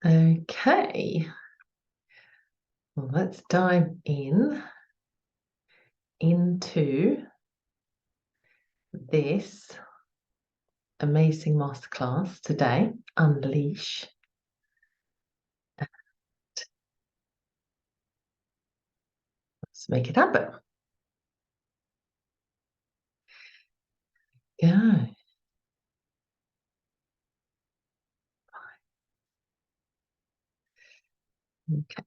Okay, well, let's dive into this amazing masterclass today, Unleash. Let's make it happen. Go. Okay.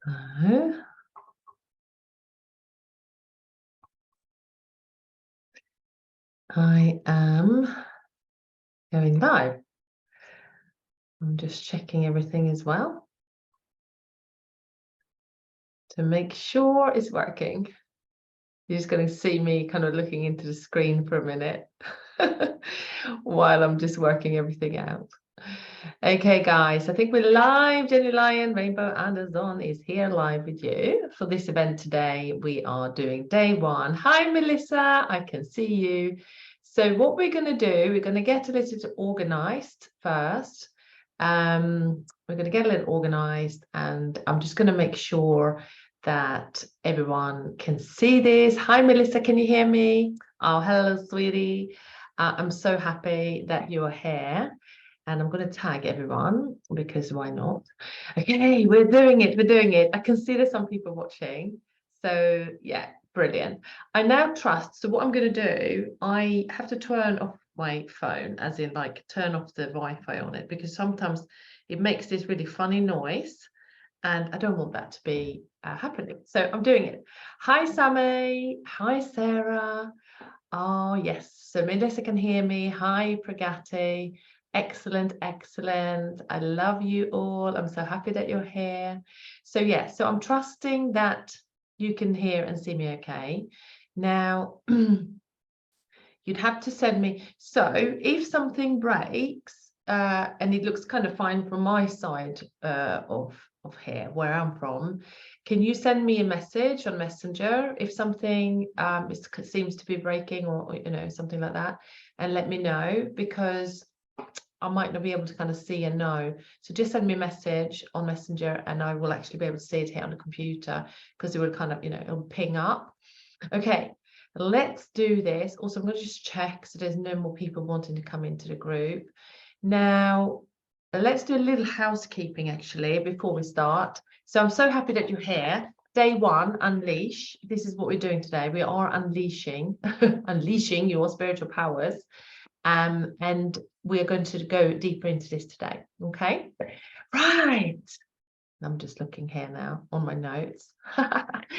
So, I am going live. I'm just checking everything as well to make sure it's working. You're just going to see me kind of looking into the screen for a minute while I'm just working everything out. Okay, guys, I think we're live. Jenny Lion, Rainbow Anderson is here live with you for this event today. We are doing day one. Hi, Melissa, I can see you. So what we're going to do, we're going to get a little organized first. We're going to get a little organized, and I'm just going to make sure that everyone can see this. Hi, Melissa, can you hear me? Oh, hello, sweetie. I'm so happy that you are here. And I'm going to tag everyone because why not? Okay, we're doing it. We're doing it. I can see there's some people watching. So yeah, brilliant. I now trust. So what I'm going to do, I have to turn off my phone, as in like turn off the Wi-Fi on it, because sometimes it makes this really funny noise. And I don't want that to be happening. So I'm doing it. Hi, Sammy. Hi, Sarah. Oh, yes. So Melissa can hear me. Hi, Pragati. Excellent, excellent. I love you all. I'm so happy that you're here. So yeah, so I'm trusting that you can hear and see me okay. Now, you'd have to send me. So if something breaks, and it looks kind of fine from my side of here, where I'm from, can you send me a message on Messenger if something seems to be breaking, or something like that, and let me know, because I might not be able to kind of see and know. So just send me a message on Messenger and I will actually be able to see it here on the computer, because it will kind of, it'll ping up. Okay, let's do this. Also, I'm going to just check so there's no more people wanting to come into the group. Now, let's do a little housekeeping actually before we start. So I'm so happy that you're here. Day one, unleash. This is what we're doing today. We are unleashing, unleashing your spiritual powers. And we're going to go deeper into this today. Okay, right. I'm just looking here now on my notes.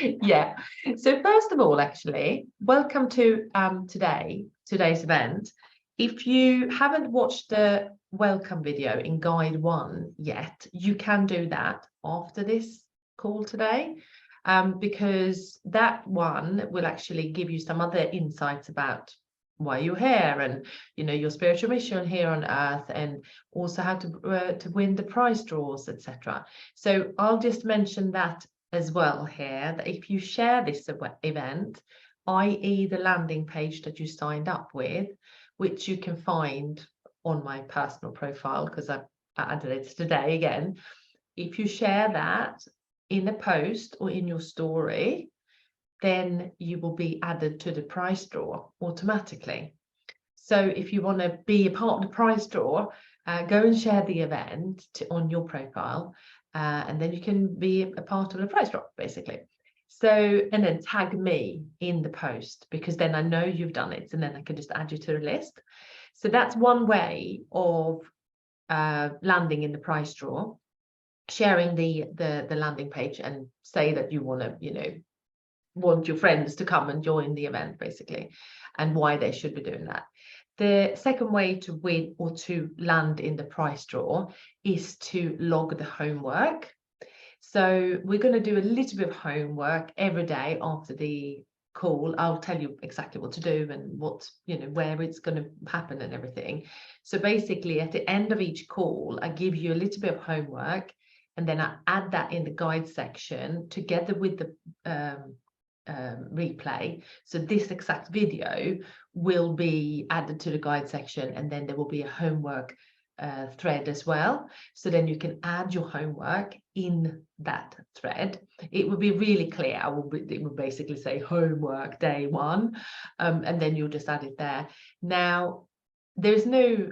Yeah. So first of all, actually, welcome to today's event. If you haven't watched the welcome video in guide 1 yet, you can do that after this call today, because that one will actually give you some other insights about why you're here, and your spiritual mission here on earth, and also how to win the prize draws, etc. So I'll just mention that as well here, that if you share this event, i.e. the landing page that you signed up with, which you can find on my personal profile because I added it today again, if you share that in a post or in your story, then you will be added to the prize draw automatically. So if you want to be a part of the prize draw, go and share the event on your profile, and then you can be a part of the prize draw, basically. So, and then tag me in the post, because then I know you've done it, and then I can just add you to the list. So that's one way of landing in the prize draw, sharing the landing page and say that you want to, want your friends to come and join the event, basically, and why they should be doing that. The second way to win or to land in the prize draw is to log the homework. So we're going to do a little bit of homework every day after the call. I'll tell you exactly what to do and what, where it's going to happen and everything. So basically at the end of each call, I give you a little bit of homework, and then I add that in the guide section together with the replay. So this exact video will be added to the guide section, and then there will be a homework thread as well. So then you can add your homework in that thread. It will be really clear. It will basically say homework day 1, and then you'll just add it there. Now, there's no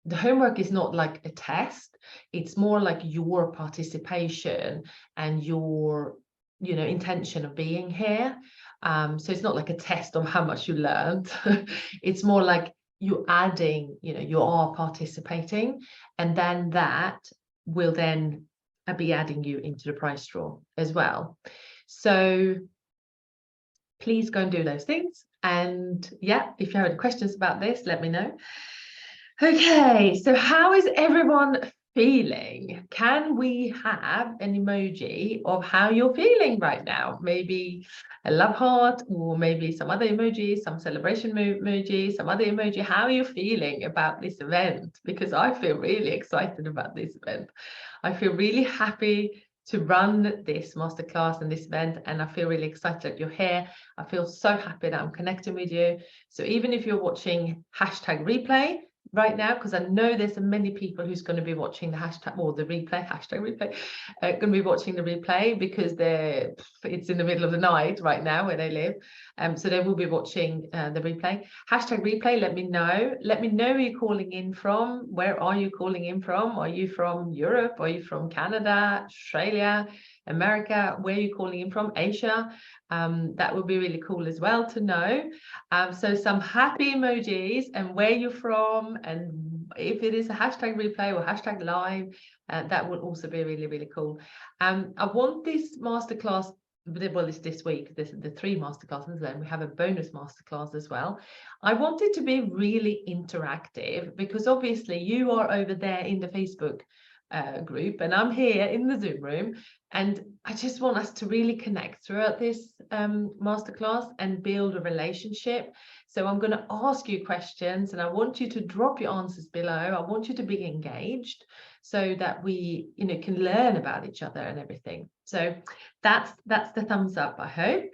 the homework is not like a test. It's more like your participation and your intention of being here. So it's not like a test of how much you learned. It's more like you're adding, you are participating, and then that will then be adding you into the prize draw as well. So please go and do those things. And yeah, if you have any questions about this, let me know. Okay, so how is everyone feeling? Can we have an emoji of how you're feeling right now? Maybe a love heart, or maybe some other emoji, some celebration emoji, some other emoji. How are you feeling about this event? Because I feel really excited about this event. I feel really happy to run this masterclass and this event, and I feel really excited that you're here. I feel so happy that I'm connecting with you. So even if you're watching #replay right now, because I know there's many people who's going to be watching the hashtag or the replay, #replay, going to be watching the replay, because it's in the middle of the night right now where they live. So they will be watching the replay. #replay, let me know. Let me know where you're calling in from. Where are you calling in from? Are you from Europe? Are you from Canada, Australia, America? Where are you calling in from? Asia? That would be really cool as well to know. So some happy emojis and where you're from, and if it is a #replay or #live, that would also be really, really cool. I want this masterclass, well, it's this week, the 3 masterclasses, and we have a bonus masterclass as well. I want it to be really interactive, because obviously you are over there in the Facebook group, and I'm here in the Zoom room, and I just want us to really connect throughout this masterclass and build a relationship. So I'm going to ask you questions, and I want you to drop your answers below. I want you to be engaged, so that we can learn about each other and everything. So that's the thumbs up, I hope.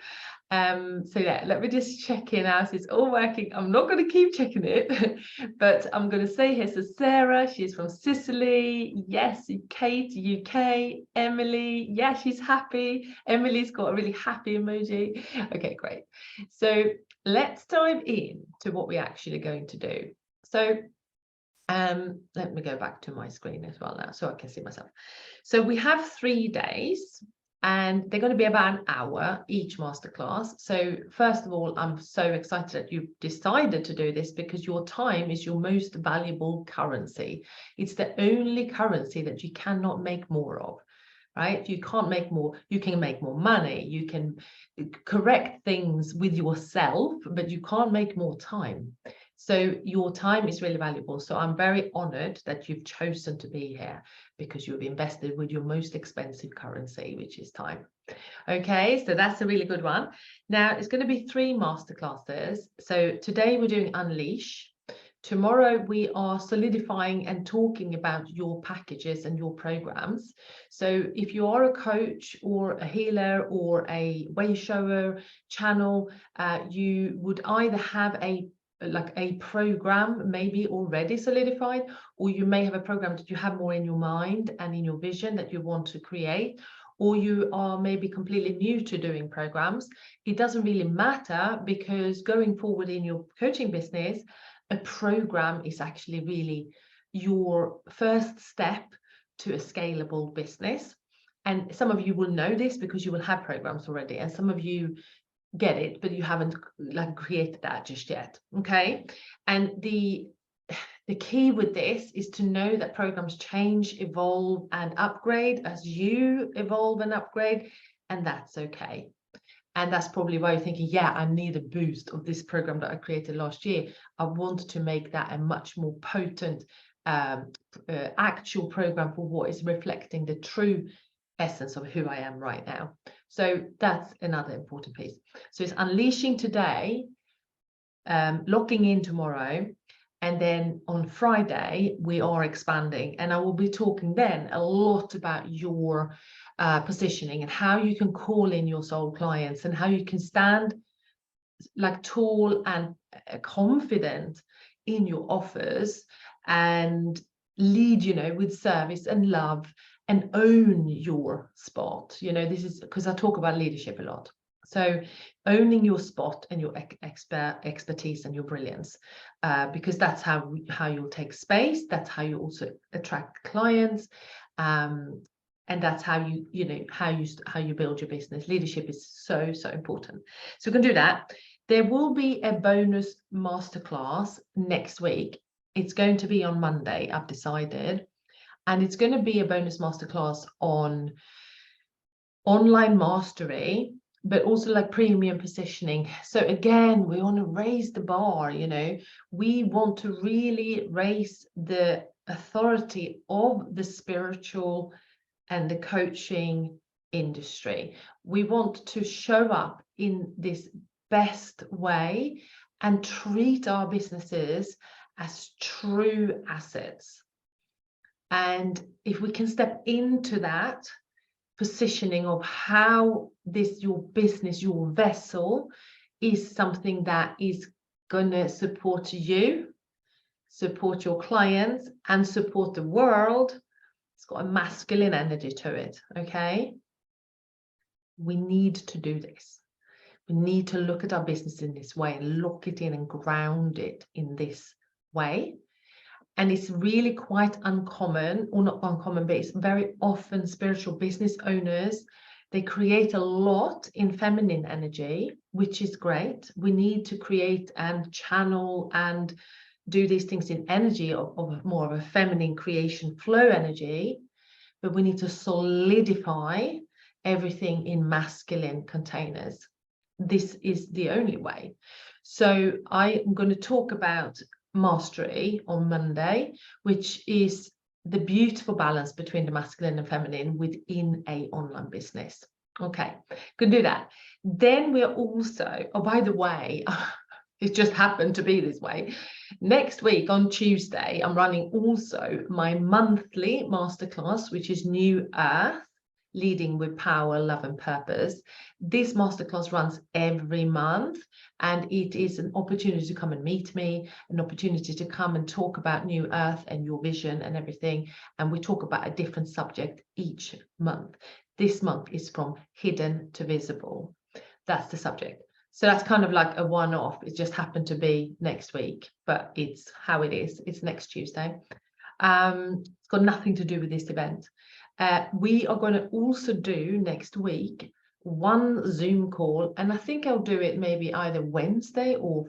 So yeah, let me just check in as it's all working. I'm not going to keep checking it, but I'm going to say here, so Sarah, she's from Sicily. Yes, Kate, UK. Emily, yeah, she's happy. Emily's got a really happy emoji. Okay, great. So let's dive in to what we're actually going to do. So let me go back to my screen as well now, so I can see myself. So we have 3 days, and they're going to be about an hour each masterclass. So first of all, I'm so excited that you've decided to do this, because your time is your most valuable currency. It's the only currency that you cannot make more of, right? You can't make more. You can make more money. You can correct things with yourself, but you can't make more time. So your time is really valuable. So I'm very honored that you've chosen to be here, because you've invested with your most expensive currency, which is time. Okay, so that's a really good one. Now it's going to be 3 masterclasses. So today we're doing Unleash. Tomorrow we are solidifying and talking about your packages and your programs. So if you are a coach or a healer or a way shower channel, you would either have a program maybe already solidified, or you may have a program that you have more in your mind and in your vision that you want to create, or you are maybe completely new to doing programs. It doesn't really matter, because going forward in your coaching business, a program is actually really your first step to a scalable business. And some of you will know this because you will have programs already, and some of you get it, but you haven't created that just yet. Okay, and the key with this is to know that programs change, evolve, and upgrade as you evolve and upgrade, and that's okay. And that's probably why you're thinking, yeah, I need a boost of this program that I created last year. I want to make that a much more potent actual program for what is reflecting the true essence of who I am right now. So that's another important piece. So it's unleashing today, locking in tomorrow, and then on Friday we are expanding, and I will be talking then a lot about your positioning, and how you can call in your soul clients, and how you can stand like tall and confident in your offers and lead, you know, with service and love, and own your spot. You know, this is because I talk about leadership a lot. So owning your spot and your expertise and your brilliance, because that's how you'll take space. That's how you also attract clients, and that's how you build your business. Leadership is so important. So we can do that. There will be a bonus masterclass next week. It's going to be on Monday, I've decided, and it's going to be a bonus masterclass on online mastery, but also like premium positioning. So again, we want to raise the bar, you know, we want to really raise the authority of the spiritual and the coaching industry. We want to show up in this best way and treat our businesses as true assets. And if we can step into that positioning of how this, your business, your vessel, is something that is going to support you, support your clients, and support the world, it's got a masculine energy to it, okay? We need to do this. We need to look at our business in this way and lock it in and ground it in this way. And it's really quite uncommon, or not uncommon, but it's very often spiritual business owners, they create a lot in feminine energy, which is great. We need to create and channel and do these things in energy of more of a feminine creation flow energy, but we need to solidify everything in masculine containers. This is the only way. So I'm going to talk about mastery on Monday, which is the beautiful balance between the masculine and feminine within an online business. Okay, can do that. Then we are also, oh, by the way, it just happened to be this way. Next week on Tuesday, I'm running also my monthly masterclass, which is New Earth, Leading with Power, Love and Purpose. This masterclass runs every month, and it is an opportunity to come and meet me, an opportunity to come and talk about New Earth and your vision and everything. And we talk about a different subject each month. This month is from hidden to visible. That's the subject. So that's kind of like a one-off. It just happened to be next week, but it's how it is. It's next Tuesday. It's got nothing to do with this event. We are going to also do next week one Zoom call, and I think I'll do it maybe either Wednesday or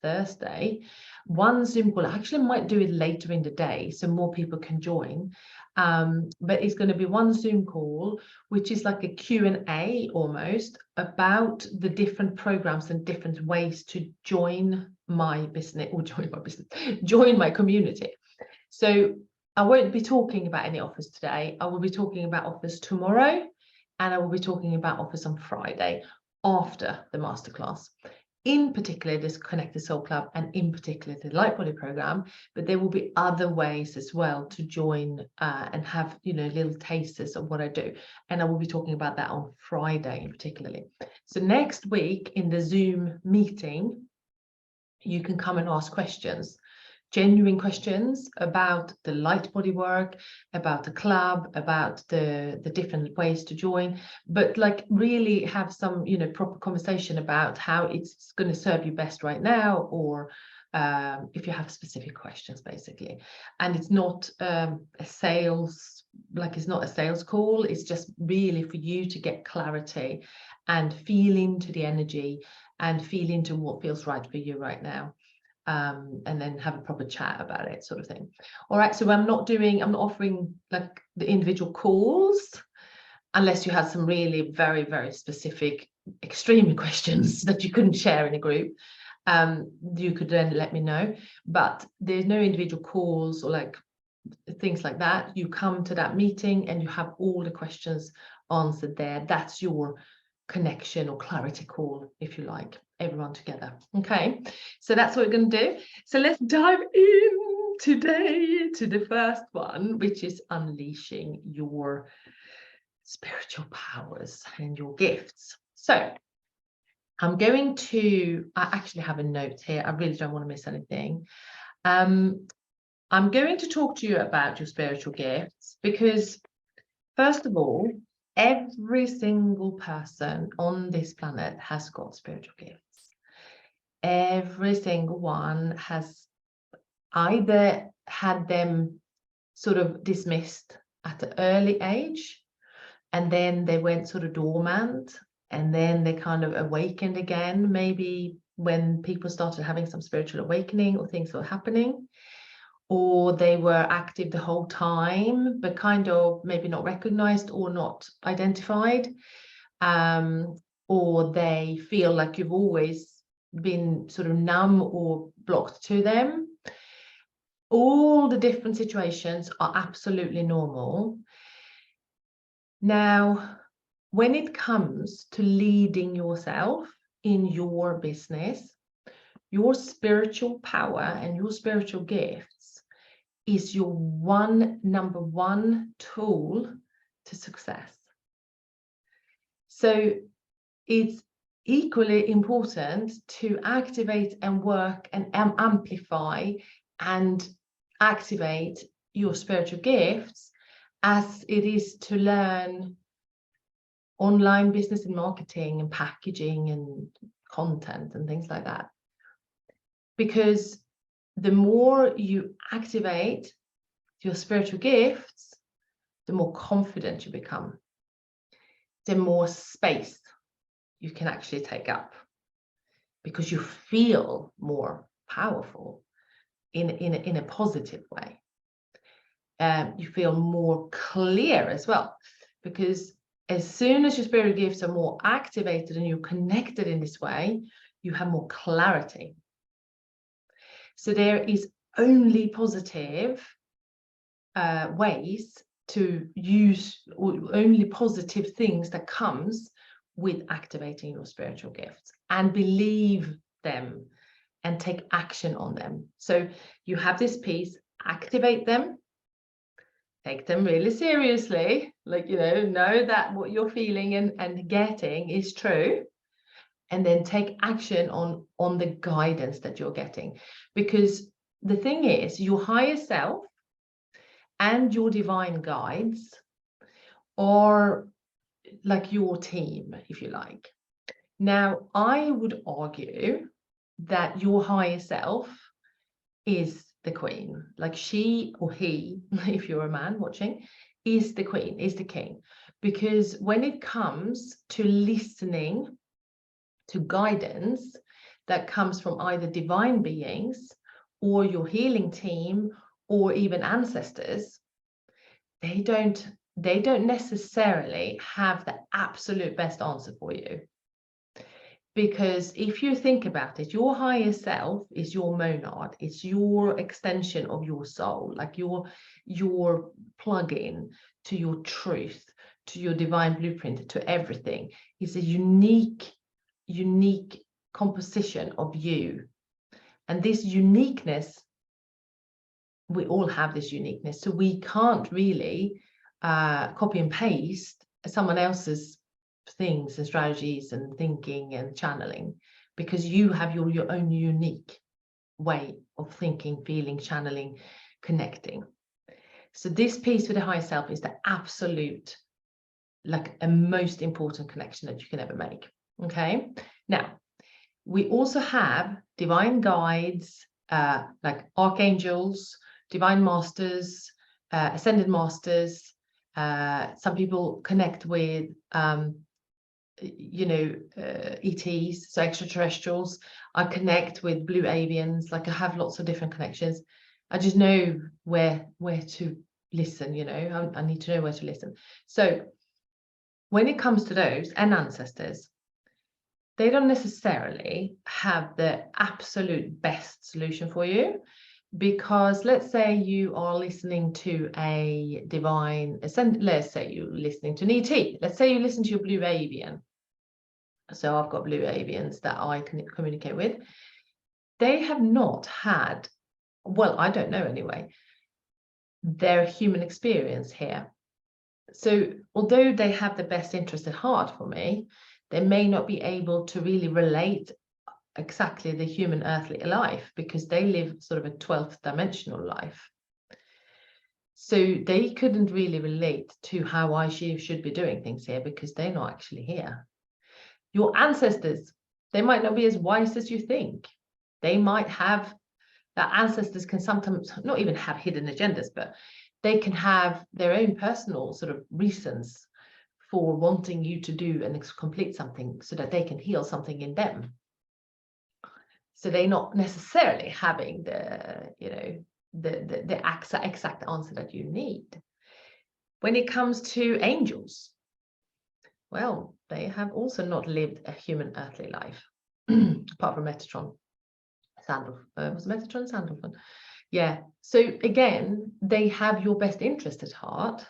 Thursday. One Zoom call. I actually might do it later in the day so more people can join. But it's going to be one Zoom call, which is like a Q&A almost about the different programs and different ways to join my business, or join my community. So I won't be talking about any offers today. I will be talking about offers tomorrow, and I will be talking about offers on Friday after the masterclass. In particular, this Connected Soul Club, and in particular the Light Body program, but there will be other ways as well to join and have, you know, little tasters of what I do. And I will be talking about that on Friday particularly. So next week in the Zoom meeting, you can come and ask questions. Genuine questions about the light body work, about the club, about the different ways to join, but like really have some, you know, proper conversation about how it's going to serve you best right now, or if you have specific questions basically. And it's not a sales, like it's not a sales call. It's just really for you to get clarity and feel into the energy and feel into what feels right for you right now. And then have a proper chat about it, sort of thing. All right, so I'm not offering like the individual calls unless you had some really very, very specific, extreme questions that you couldn't share in a group. You could then let me know, but there's no individual calls or like things like that. You come to that meeting and you have all the questions answered there. That's your connection or clarity call, if you like, everyone together. Okay, so that's what we're going to do. So let's dive in today to the first one, which is unleashing your spiritual powers and your gifts. So I'm going to, I actually have a note here. I really don't want to miss anything. I'm going to talk to you about your spiritual gifts because, first of all, every single person on this planet has got spiritual gifts. Every single one has either had them sort of dismissed at an early age, and then they went sort of dormant, and then they kind of awakened again, maybe when people started having some spiritual awakening or things were happening, or they were active the whole time, but kind of maybe not recognized or not identified, or they feel like you've always been sort of numb or blocked to them. All the different situations are absolutely normal. Now, when it comes to leading yourself in your business, your spiritual power and your spiritual gifts is your number one tool to success. So it's equally important to activate and work and amplify and activate your spiritual gifts as it is to learn online business and marketing and packaging and content and things like that. Because the more you activate your spiritual gifts, the more confident you become, the more space you can actually take up, because you feel more powerful in a positive way. You feel more clear as well, because as soon as your spiritual gifts are more activated and you're connected in this way, you have more clarity. So there is only positive ways to use, or only positive things that comes with activating your spiritual gifts, and believe them and take action on them. So you have this piece, activate them, take them really seriously, like, know that what you're feeling and getting is true, and then take action on the guidance that you're getting. Because the thing is, your higher self and your divine guides are like your team, if you like. Now, I would argue that your higher self is the queen, like she or he, if you're a man watching, is the queen, is the king. Because when it comes to listening to guidance that comes from either divine beings or your healing team or even ancestors, they don't necessarily have the absolute best answer for you. Because if you think about it, your higher self is your monad, it's your extension of your soul, like your plug-in to your truth, to your divine blueprint, to everything. It's a unique composition of you. And this uniqueness, we all have this uniqueness, so we can't really copy and paste someone else's things and strategies and thinking and channeling, because you have your own unique way of thinking, feeling, channeling, connecting. So this piece with the higher self is the absolute, like, a most important connection that you can ever make. Okay, now we also have divine guides, like archangels, divine masters, ascended masters. Some people connect with ETs, so extraterrestrials. I connect with blue avians, like I have lots of different connections. I just know where to listen, I need to know where to listen. So when it comes to those and ancestors, they don't necessarily have the absolute best solution for you. Because let's say you are listening to a divine ascent, let's say you're listening to an ET, let's say you listen to your blue avian. So I've got blue avians that I can communicate with. They have not had, well, I don't know anyway, their human experience here. So although they have the best interest at heart for me, they may not be able to really relate exactly the human earthly life, because they live sort of a 12th dimensional life. So they couldn't really relate to how I should be doing things here, because they're not actually here. Your ancestors, they might not be as wise as you think. They might have, their ancestors can sometimes not even have hidden agendas, but they can have their own personal sort of reasons for wanting you to do and complete something, so that they can heal something in them. So they're not necessarily having the, you know, the exact answer that you need. When it comes to angels, well, they have also not lived a human earthly life, apart from Metatron. Was Metatron Sandalphon? Yeah. So again, they have your best interest at heart,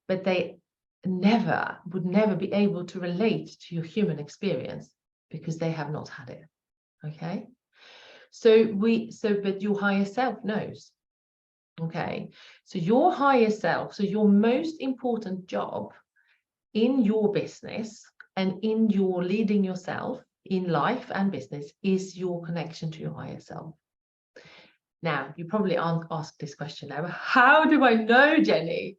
but they would never be able to relate to your human experience, because they have not had it. Okay. But your higher self knows. Okay. So your higher self, so your most important job in your business and in your leading yourself in life and business is your connection to your higher self. Now, you probably asked this question now, how do I know, Jenny,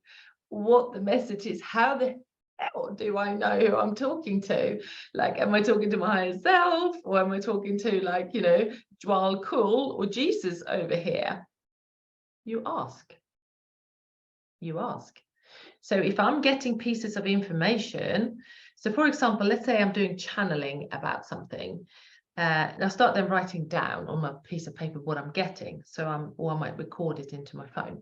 what the message is? How the hell do I know who I'm talking to? Like, am I talking to my higher self, or am I talking to, like, you know, Dwal Kul or Jesus over here? You ask. You ask. So if I'm getting pieces of information, so for example, let's say I'm doing channeling about something, and I'll start then writing down on my piece of paper what I'm getting. So or I might record it into my phone.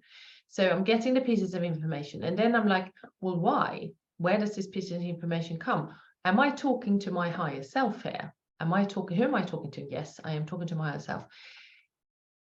So I'm getting the pieces of information, and then I'm like, well, why? Where does this piece of information come? Am I talking to my higher self here? Who am I talking to? Yes, I am talking to my higher self.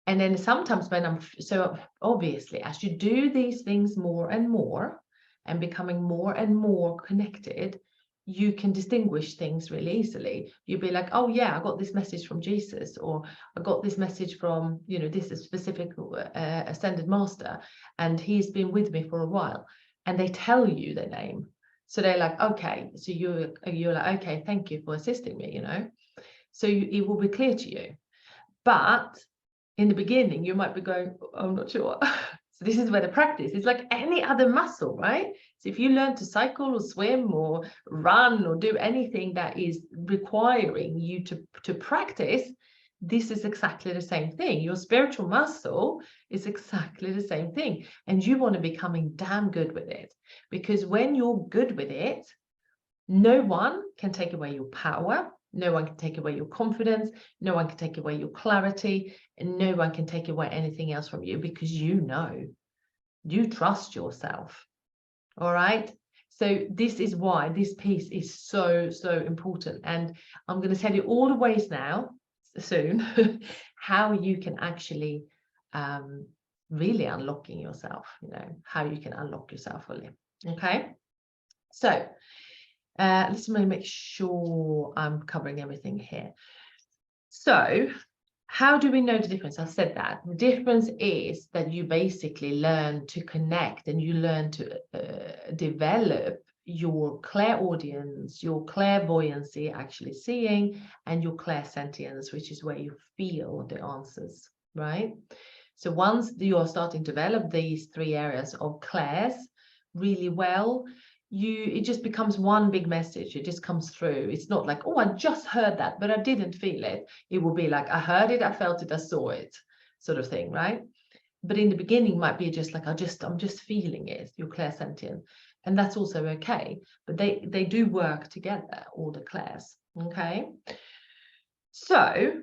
And then sometimes when so obviously, as you do these things more and more and becoming more and more connected, you can distinguish things really easily. You'll be like, oh yeah, I got this message from Jesus, or I got this message from, you know, this specific ascended master, and he's been with me for a while. And they tell you their name. So they're like, okay, so you're like, okay, thank you for assisting me, you know. So it will be clear to you. But in the beginning, you might be going, I'm not sure. So this is where the practice is like any other muscle, right? So if you learn to cycle or swim or run or do anything that is requiring you to practice, this is exactly the same thing. Your spiritual muscle is exactly the same thing. And you want to be becoming damn good with it. Because when you're good with it, no one can take away your power. No one can take away your confidence. No one can take away your clarity. And no one can take away anything else from you, because you know, you trust yourself. All right. So this is why this piece is so, so important. And I'm going to tell you all the ways now, soon, how you can actually really unlocking yourself, you know, how you can unlock yourself fully. Okay. So let's make sure I'm covering everything here. So how do we know the difference? I said that the difference is that you basically learn to connect, and you learn to develop your clairaudience, your clairvoyancy, actually seeing, and your clairsentience, which is where you feel the answers, right? So once you are starting to develop these three areas of clairs really well, it just becomes one big message. It just comes through. It's not like, oh, I just heard that, but I didn't feel it. It will be like, I heard it, I felt it, I saw it, sort of thing, right? But in the beginning might be just like, I'm just feeling it, your clairsentient. And that's also okay. But they do work together, all the clairs. Okay. So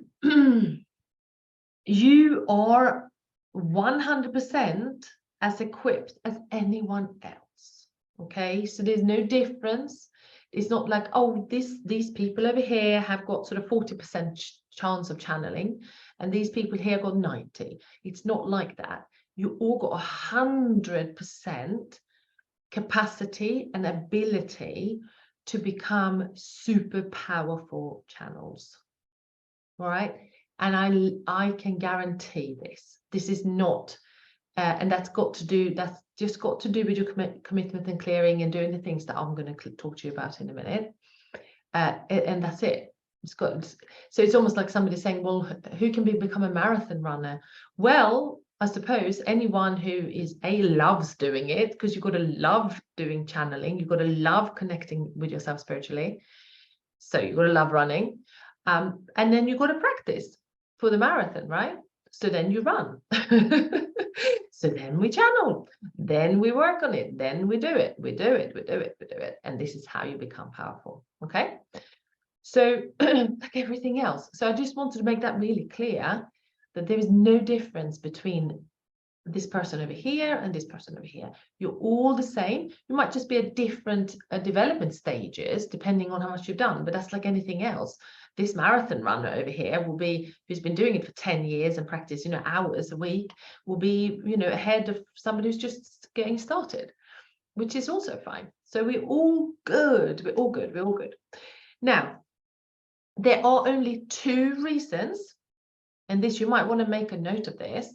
you are 100% as equipped as anyone else. Okay, so there's no difference. It's not like, oh, these people over here have got sort of 40% chance of channeling, and these people here got 90. It's not like that. You all got 100% capacity and ability to become super powerful channels. All right, and I can guarantee this. This is not. And that's just got to do with your commitment and clearing and doing the things that I'm going to talk to you about in a minute. And that's it. So it's almost like somebody saying, well, who can become a marathon runner? Well, I suppose anyone who loves doing it, because you've got to love doing channeling, you've got to love connecting with yourself spiritually. So you've got to love running. And then you've got to practice for the marathon, right? So then you run. So then we channel, then we work on it, then we do it. And this is how you become powerful. Okay. So like everything else. So I just wanted to make that really clear, that there is no difference between this person over here and this person over here. You're all the same. You might just be at different development stages depending on how much you've done, but that's like anything else. This marathon runner over here will be, who's been doing it for 10 years and practice, hours a week, will be, ahead of somebody who's just getting started, which is also fine. So we're all good. We're all good. We're all good. Now, there are only 2 reasons, and this, you might want to make a note of this.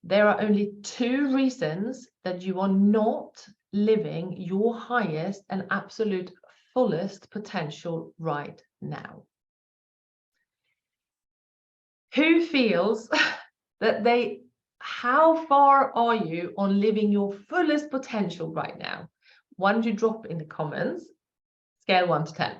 There are only 2 reasons that you are not living your highest and absolute fullest potential right now. Who feels that how far are you on living your fullest potential right now? Why don't you drop in the comments, scale 1 to 10.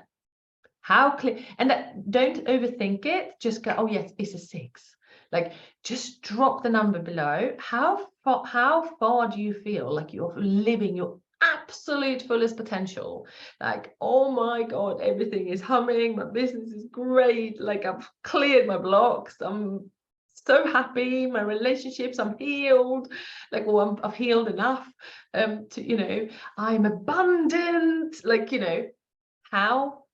How clear, and don't overthink it, just go, oh yes, it's a 6. Like, just drop the number below. How far do you feel like you're living your absolute fullest potential? Like, oh my God, everything is humming, my business is great, like I've cleared my blocks, I'm so happy, my relationships, I'm healed, like, well, I've healed enough to, I'm abundant, like, how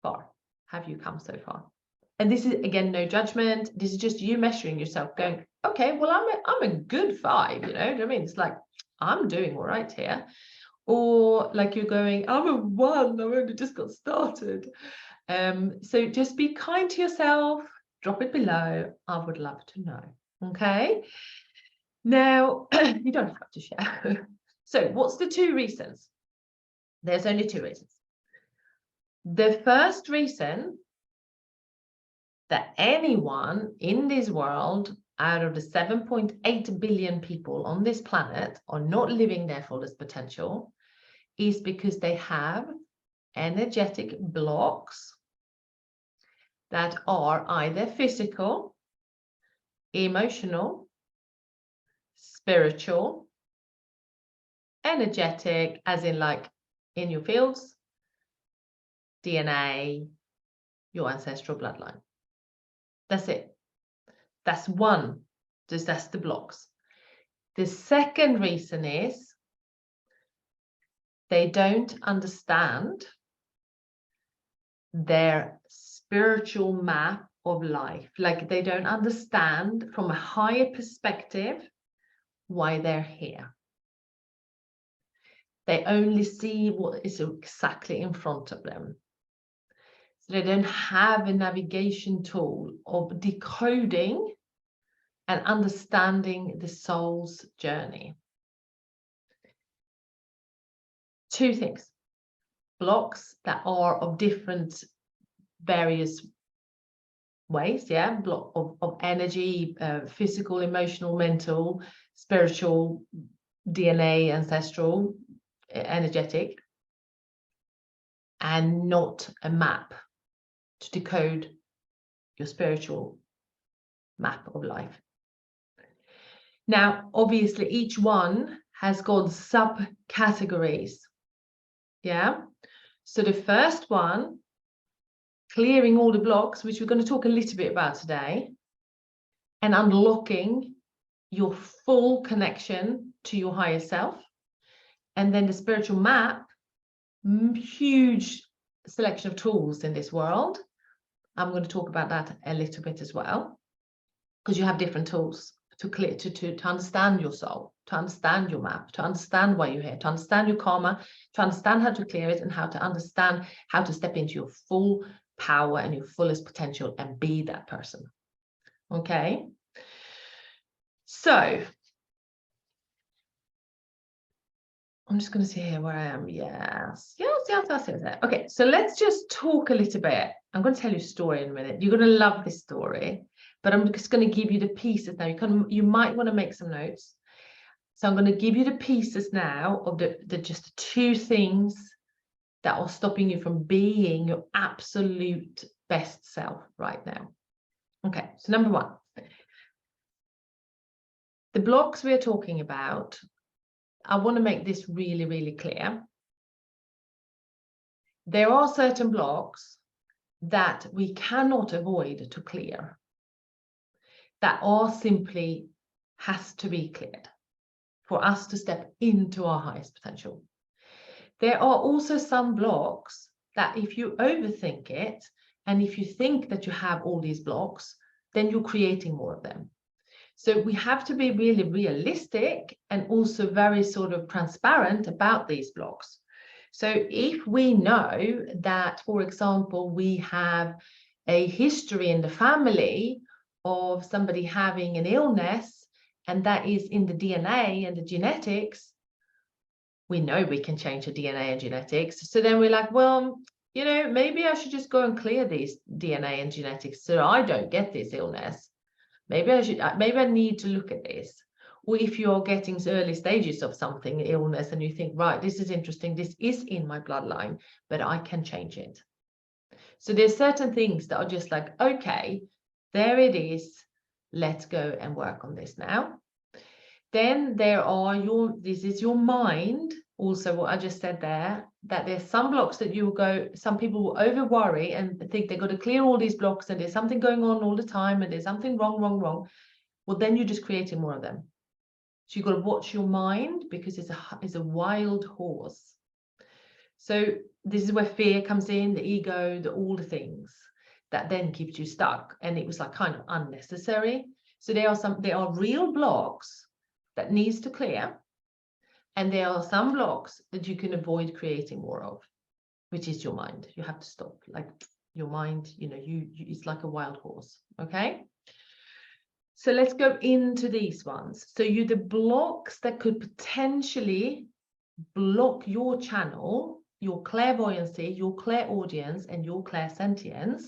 far have you come so far? And this is, again, no judgment. This is just you measuring yourself, going, okay, well, I'm a good 5, you know what I mean? It's like, I'm doing all right here. Or like you're going, I'm a 1, I've only just got started. So just be kind to yourself, drop it below. I would love to know. Okay. Now, you don't have to share. So what's the 2 reasons? There's only 2 reasons. The first reason that anyone in this world out of the 7.8 billion people on this planet are not living their fullest potential is because they have energetic blocks that are either physical, emotional, spiritual, energetic, as in like in your fields, DNA, your ancestral bloodline. That's it. That's one. That's the blocks. The second reason is they don't understand their spiritual map of life. Like, they don't understand from a higher perspective why they're here. They only see what is exactly in front of them. So they don't have a navigation tool of decoding and understanding the soul's journey. 2 things. Blocks that are of different various ways, yeah, block of energy, physical, emotional, mental, spiritual, DNA, ancestral, energetic, and not a map to decode your spiritual map of life. Now, obviously, each one has got subcategories. Yeah. So the first one, clearing all the blocks, which we're going to talk a little bit about today, and unlocking your full connection to your higher self. And then the spiritual map, huge selection of tools in this world. I'm going to talk about that a little bit as well, because you have different tools to understand your soul, to understand your map, to understand why you're here, to understand your karma, to understand how to clear it, and how to understand how to step into your full power and your fullest potential and be that person. Okay. So I'm just going to see here where I am. Yes. Okay, so let's just talk a little bit. I'm going to tell you a story in a minute. You're going to love this story, but I'm just going to give you the pieces now. You might want to make some notes. So I'm going to give you the pieces now of the just the two things that are stopping you from being your absolute best self right now. Okay, so number one, the blocks we're talking about, I want to make this really, really clear. There are certain blocks that we cannot avoid to clear, that are simply has to be cleared for us to step into our highest potential. There are also some blocks that if you overthink it, and if you think that you have all these blocks, then you're creating more of them. So we have to be really realistic and also very sort of transparent about these blocks. So if we know that, for example, we have a history in the family of somebody having an illness, and that is in the DNA and the genetics, we know we can change the DNA and genetics. So then we're like, well, you know, maybe I should just go and clear these DNA and genetics so I don't get this illness. Maybe I need to look at this. Or if you're getting early stages of something, illness, and you think, right, this is interesting, this is in my bloodline, but I can change it. So there's certain things that are just like, okay, there it is. Let's go and work on this now. Then there are this is your mind. Also, what I just said there, that there's some blocks that you will go, some people will over worry and think they've got to clear all these blocks and there's something going on all the time and there's something wrong. Well, then you're just creating more of them. So you've got to watch your mind, because it's a wild horse. So this is where fear comes in, the ego, all the things that then keeps you stuck. And it was like kind of unnecessary. So there are real blocks that needs to clear. And there are some blocks that you can avoid creating more of, which is your mind. You have to stop. Like your mind, you know, it's like a wild horse. Okay. So let's go into these ones. So the blocks that could potentially block your channel, your clairvoyancy, your clairaudience, and your clairsentience,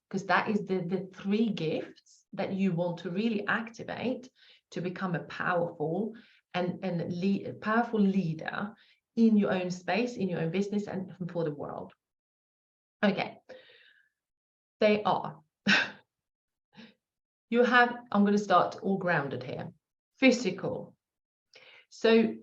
because that is the three gifts that you want to really activate to become a powerful powerful leader in your own space, in your own business, and for the world. Okay. They are. You have, I'm going to start all grounded here. Physical. So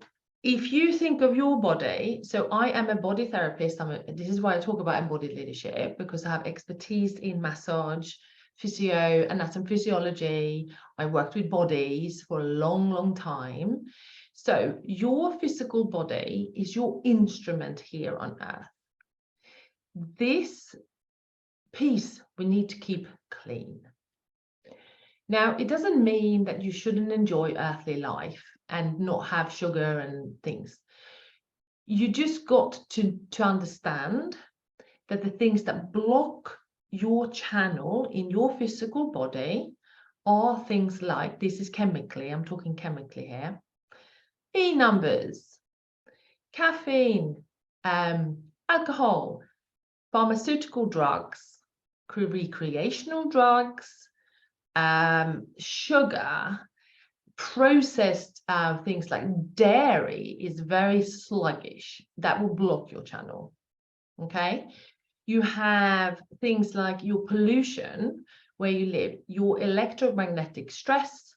if you think of your body, so I am a body therapist. This is why I talk about embodied leadership, because I have expertise in massage, physio, anatomy, physiology. I worked with bodies for a long time. So your physical body is your instrument here on earth. This piece we need to keep clean. Now, it doesn't mean that you shouldn't enjoy earthly life and not have sugar and things. You just got to understand that the things that block your channel in your physical body are things like, this is chemically, I'm talking chemically here, E numbers, caffeine, alcohol, pharmaceutical drugs, recreational drugs, sugar, processed things like dairy is very sluggish. That will block your channel. Okay. You have things like your pollution where you live, your electromagnetic stress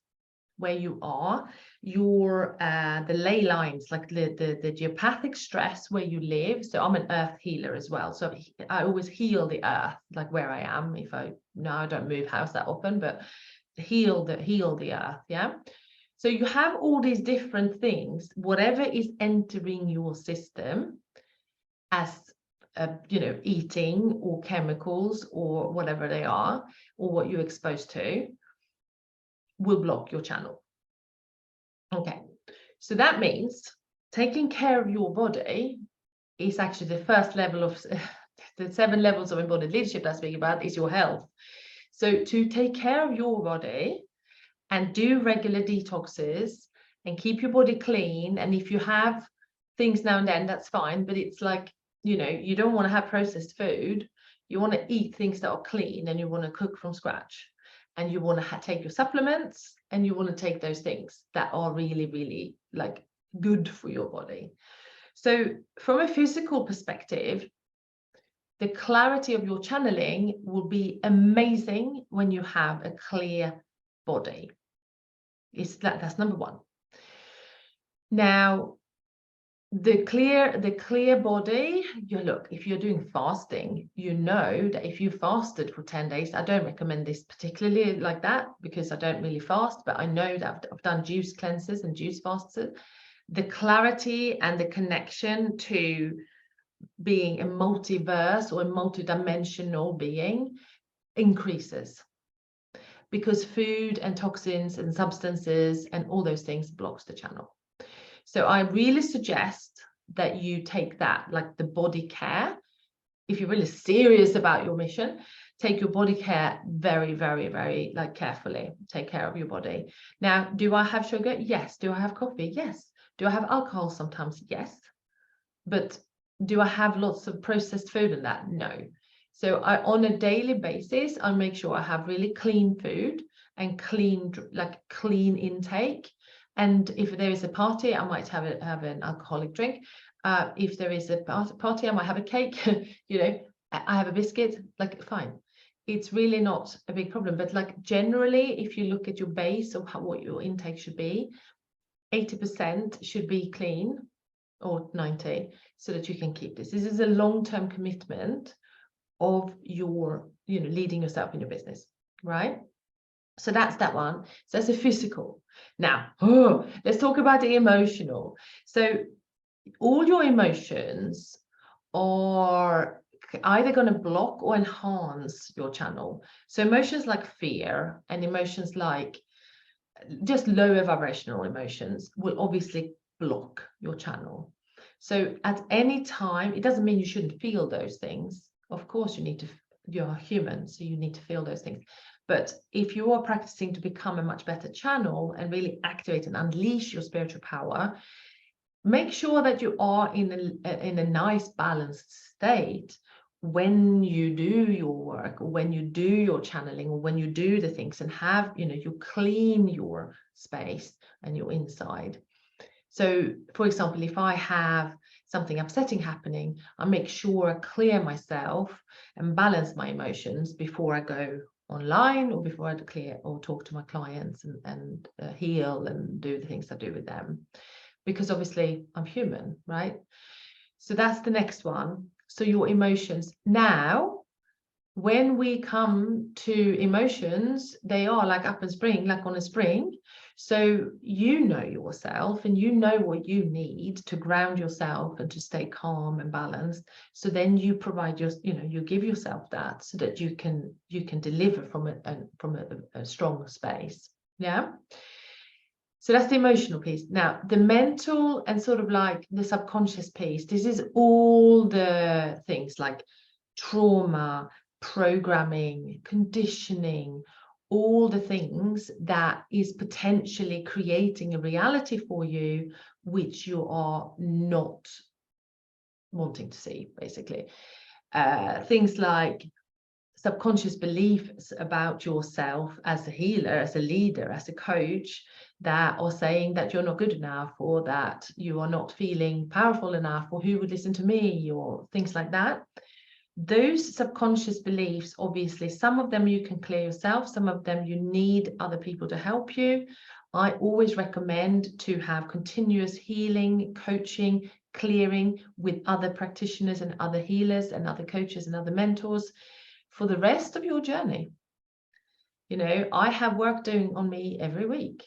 where you are, your the ley lines, like the geopathic stress where you live. So I'm an earth healer as well. So I always heal the earth, like where I am. I don't move house that often, but heal the earth. Yeah. So you have all these different things, whatever is entering your system as eating or chemicals or whatever they are, or what you're exposed to, will block your channel. Okay, so that means taking care of your body is actually the first level of the 7 levels of embodied leadership I speak about is your health. So to take care of your body and do regular detoxes and keep your body clean, and if you have things now and then, that's fine. But it's like, you know, you don't want to have processed food. You want to eat things that are clean, and you want to cook from scratch, and you want to take your supplements, and you want to take those things that are really, really like good for your body. So from a physical perspective, the clarity of your channeling will be amazing when you have a clear body. That's number one. Now, the clear body, look, if you're doing fasting, you know that if you fasted for 10 days, I don't recommend this particularly like that, because I don't really fast, but I know that I've done juice cleanses and juice fasts. The clarity and the connection to being a multiverse or a multidimensional being increases, because food and toxins and substances and all those things blocks the channel. So I really suggest that you take that, like the body care. If you're really serious about your mission, take your body care very, very, very like carefully. Take care of your body. Now, do I have sugar? Yes. Do I have coffee? Yes. Do I have alcohol sometimes? Yes. But do I have lots of processed food in that? No. So on a daily basis, I make sure I have really clean food and clean intake. And if there is a party, I might have an alcoholic drink. If there is a party, I might have a cake. You know, I have a biscuit. Like, fine. It's really not a big problem. But like generally, if you look at your base of what your intake should be, 80% should be clean, or 90, so that you can keep this. This is a long-term commitment of your, you know, leading yourself in your business, right? So that's that one. So that's a physical. Now, let's talk about the emotional. So all your emotions are either going to block or enhance your channel. So emotions like fear and emotions like just lower vibrational emotions will obviously block your channel. So at any time, it doesn't mean you shouldn't feel those things. Of course, you're human, so you need to feel those things. But if you are practicing to become a much better channel and really activate and unleash your spiritual power, make sure that you are in a nice balanced state when you do your work, or when you do your channeling, or when you do the things, and have, you know, you clean your space and your inside. So for example, if I have something upsetting happening, I make sure I clear myself and balance my emotions before I go online, or before I clear or talk to my clients and heal and do the things I do with them, because obviously I'm human, right? So that's the next one. So your emotions. Now, when we come to emotions, they are like up and spring, like on a spring. So you know yourself, and you know what you need to ground yourself and to stay calm and balanced. So then you provide you give yourself that, so that you can deliver from a strong space. Yeah. So that's the emotional piece. Now, the mental and sort of like the subconscious piece, this is all the things like trauma, programming, conditioning, all the things that is potentially creating a reality for you, which you are not wanting to see, basically. Things like subconscious beliefs about yourself as a healer, as a leader, as a coach, that are saying that you're not good enough, or that you are not feeling powerful enough, or who would listen to me, or things like that. Those subconscious beliefs, obviously, some of them you can clear yourself, some of them you need other people to help you. I always recommend to have continuous healing, coaching, clearing with other practitioners and other healers and other coaches and other mentors for the rest of your journey. You know, I have work doing on me every week.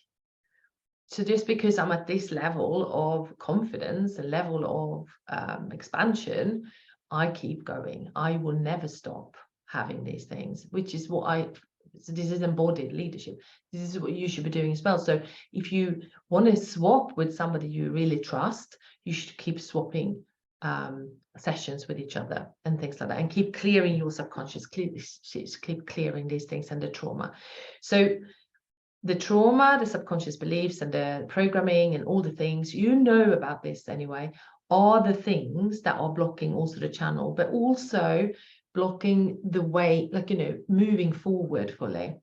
So just because I'm at this level of confidence and level of expansion, I keep going. I will never stop having these things, which is what so this is embodied leadership. This is what you should be doing as well. So if you want to swap with somebody you really trust, you should keep swapping sessions with each other and things like that, and keep clearing your subconscious, keep clearing these things and the trauma. So the trauma, the subconscious beliefs and the programming and all the things, you know about this anyway, are the things that are blocking also the channel, but also blocking the way, like, you know, moving forward fully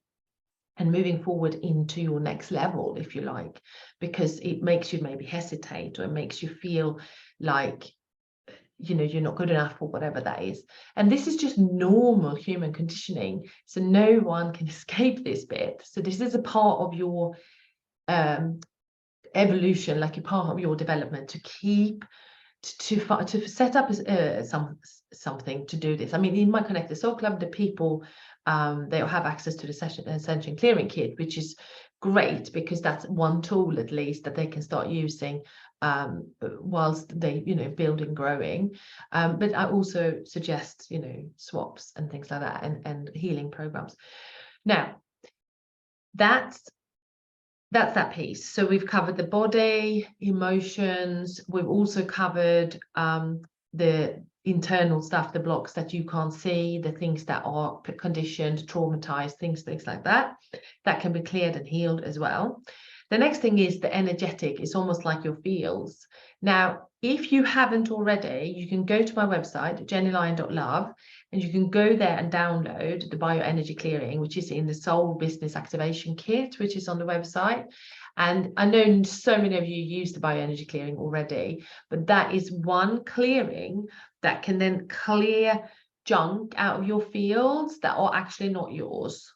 and moving forward into your next level, if you like, because it makes you maybe hesitate, or it makes you feel like, you know, you're not good enough, or whatever that is. And this is just normal human conditioning. So no one can escape this bit. So this is a part of your evolution, like a part of your development, to keep to set up something to do this. I mean, in my Connected Soul Club, the people, they'll have access to the sentient clearing kit, which is great, because that's one tool at least that they can start using whilst they, you know, build and growing. But I also suggest, you know, swaps and things like that, and healing programs. Now, that's that piece. So we've covered the body, emotions. We've also covered the internal stuff, the blocks that you can't see, the things that are conditioned, traumatized, things like that can be cleared and healed as well. The next thing is the energetic. It's almost like your fields. Now, if you haven't already, you can go to my website, jennylyon.love, and you can go there and download the bioenergy clearing, which is in the Soul Business Activation Kit, which is on the website. And I know so many of you use the bioenergy clearing already, but that is one clearing that can then clear junk out of your fields that are actually not yours.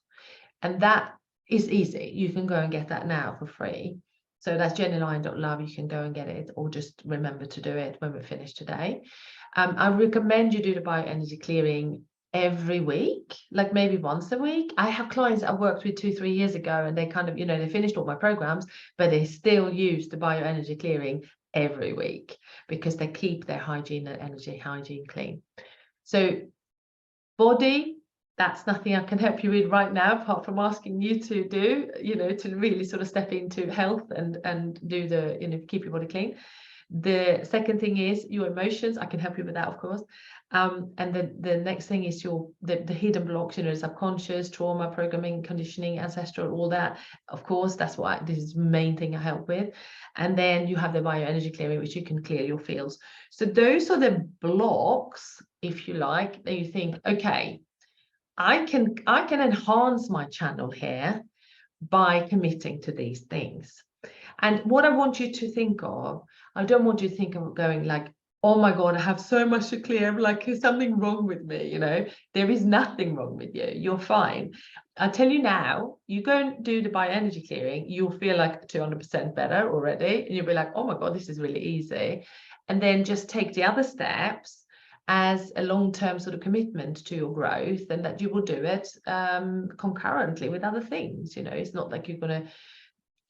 And that is easy. You can go and get that now for free. So that's jennylyon.love. You can go and get it, or just remember to do it when we're finished today. I recommend you do the bioenergy clearing every week, like maybe once a week. I have clients I worked with 2-3 years ago, and they kind of, you know, they finished all my programs, but they still use the bioenergy clearing every week, because they keep their hygiene and energy hygiene clean. So body, that's nothing I can help you with right now, apart from asking you to do, you know, to really sort of step into health and do the, you know, keep your body clean. The second thing is your emotions. I can help you with that, of course. And then the next thing is the hidden blocks, you know, subconscious, trauma, programming, conditioning, ancestral, all that. Of course, that's what this is the main thing I help with. And then you have the bioenergy clearing, which you can clear your fields. So those are the blocks, if you like, that you think, okay, I can enhance my channel here by committing to these things. And what I want you to think of, I don't want you to think of going like, oh my God, I have so much to clear, like, is something wrong with me? You know, there is nothing wrong with you. You're fine. I tell you now, you go and do the bioenergy clearing, you'll feel like 200% better already. And you'll be like, oh my God, this is really easy. And then just take the other steps as a long-term sort of commitment to your growth, and that you will do it concurrently with other things. You know, it's not like you're going to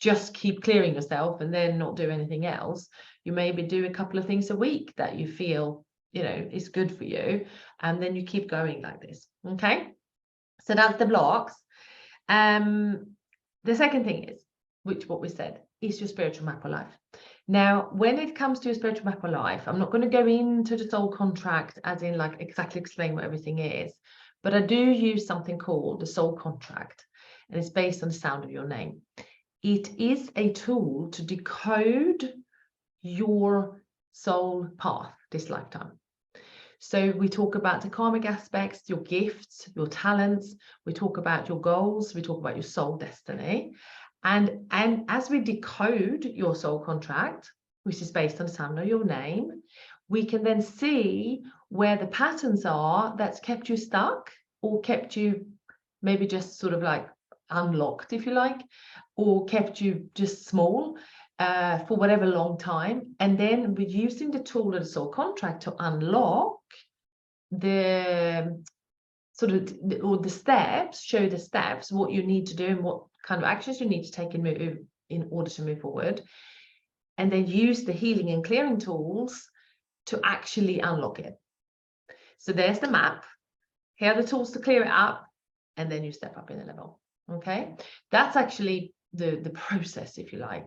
just keep clearing yourself and then not do anything else. You maybe do a couple of things a week that you feel, you know, is good for you, and then you keep going like this. Okay, so that's the blocks. The second thing is, which what we said, is your spiritual map of life. Now, when it comes to your spiritual map of life, I'm not going to go into the soul contract as in like exactly explain what everything is, but I do use something called the soul contract, and it's based on the sound of your name. It is a tool to decode your soul path this lifetime. So we talk about the karmic aspects, your gifts, your talents. We talk about your goals. We talk about your soul destiny. And as we decode your soul contract, which is based on the sound of your name, we can then see where the patterns are that's kept you stuck, or kept you maybe just sort of like unlocked, if you like, or kept you just small for whatever long time. And then we're using the tool of the soul contract to unlock the sort of, or the steps, show the steps, what you need to do and what kind of actions you need to take and move in order to move forward. And then use the healing and clearing tools to actually unlock it. So there's the map. Here are the tools to clear it up, and then you step up in a level. Okay, that's actually the process, if you like.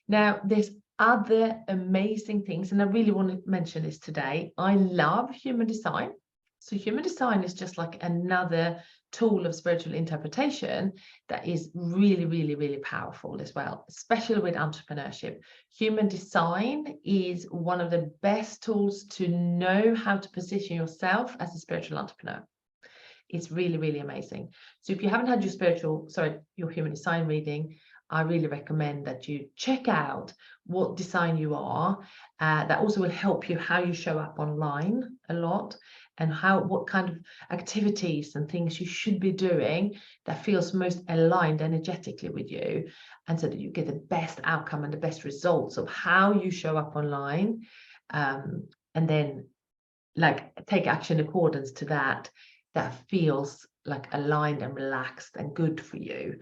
Now, there's other amazing things, and I really want to mention this today. I love human design. So human design is just like another tool of spiritual interpretation that is really, really, really powerful as well, especially with entrepreneurship. Human design is one of the best tools to know how to position yourself as a spiritual entrepreneur. It's really, really amazing. So if you haven't had your human design reading, I really recommend that you check out what design you are. That also will help you how you show up online a lot, and what kind of activities and things you should be doing that feels most aligned energetically with you, and so that you get the best outcome and the best results of how you show up online, and then like take action in accordance to that feels like aligned and relaxed and good for you.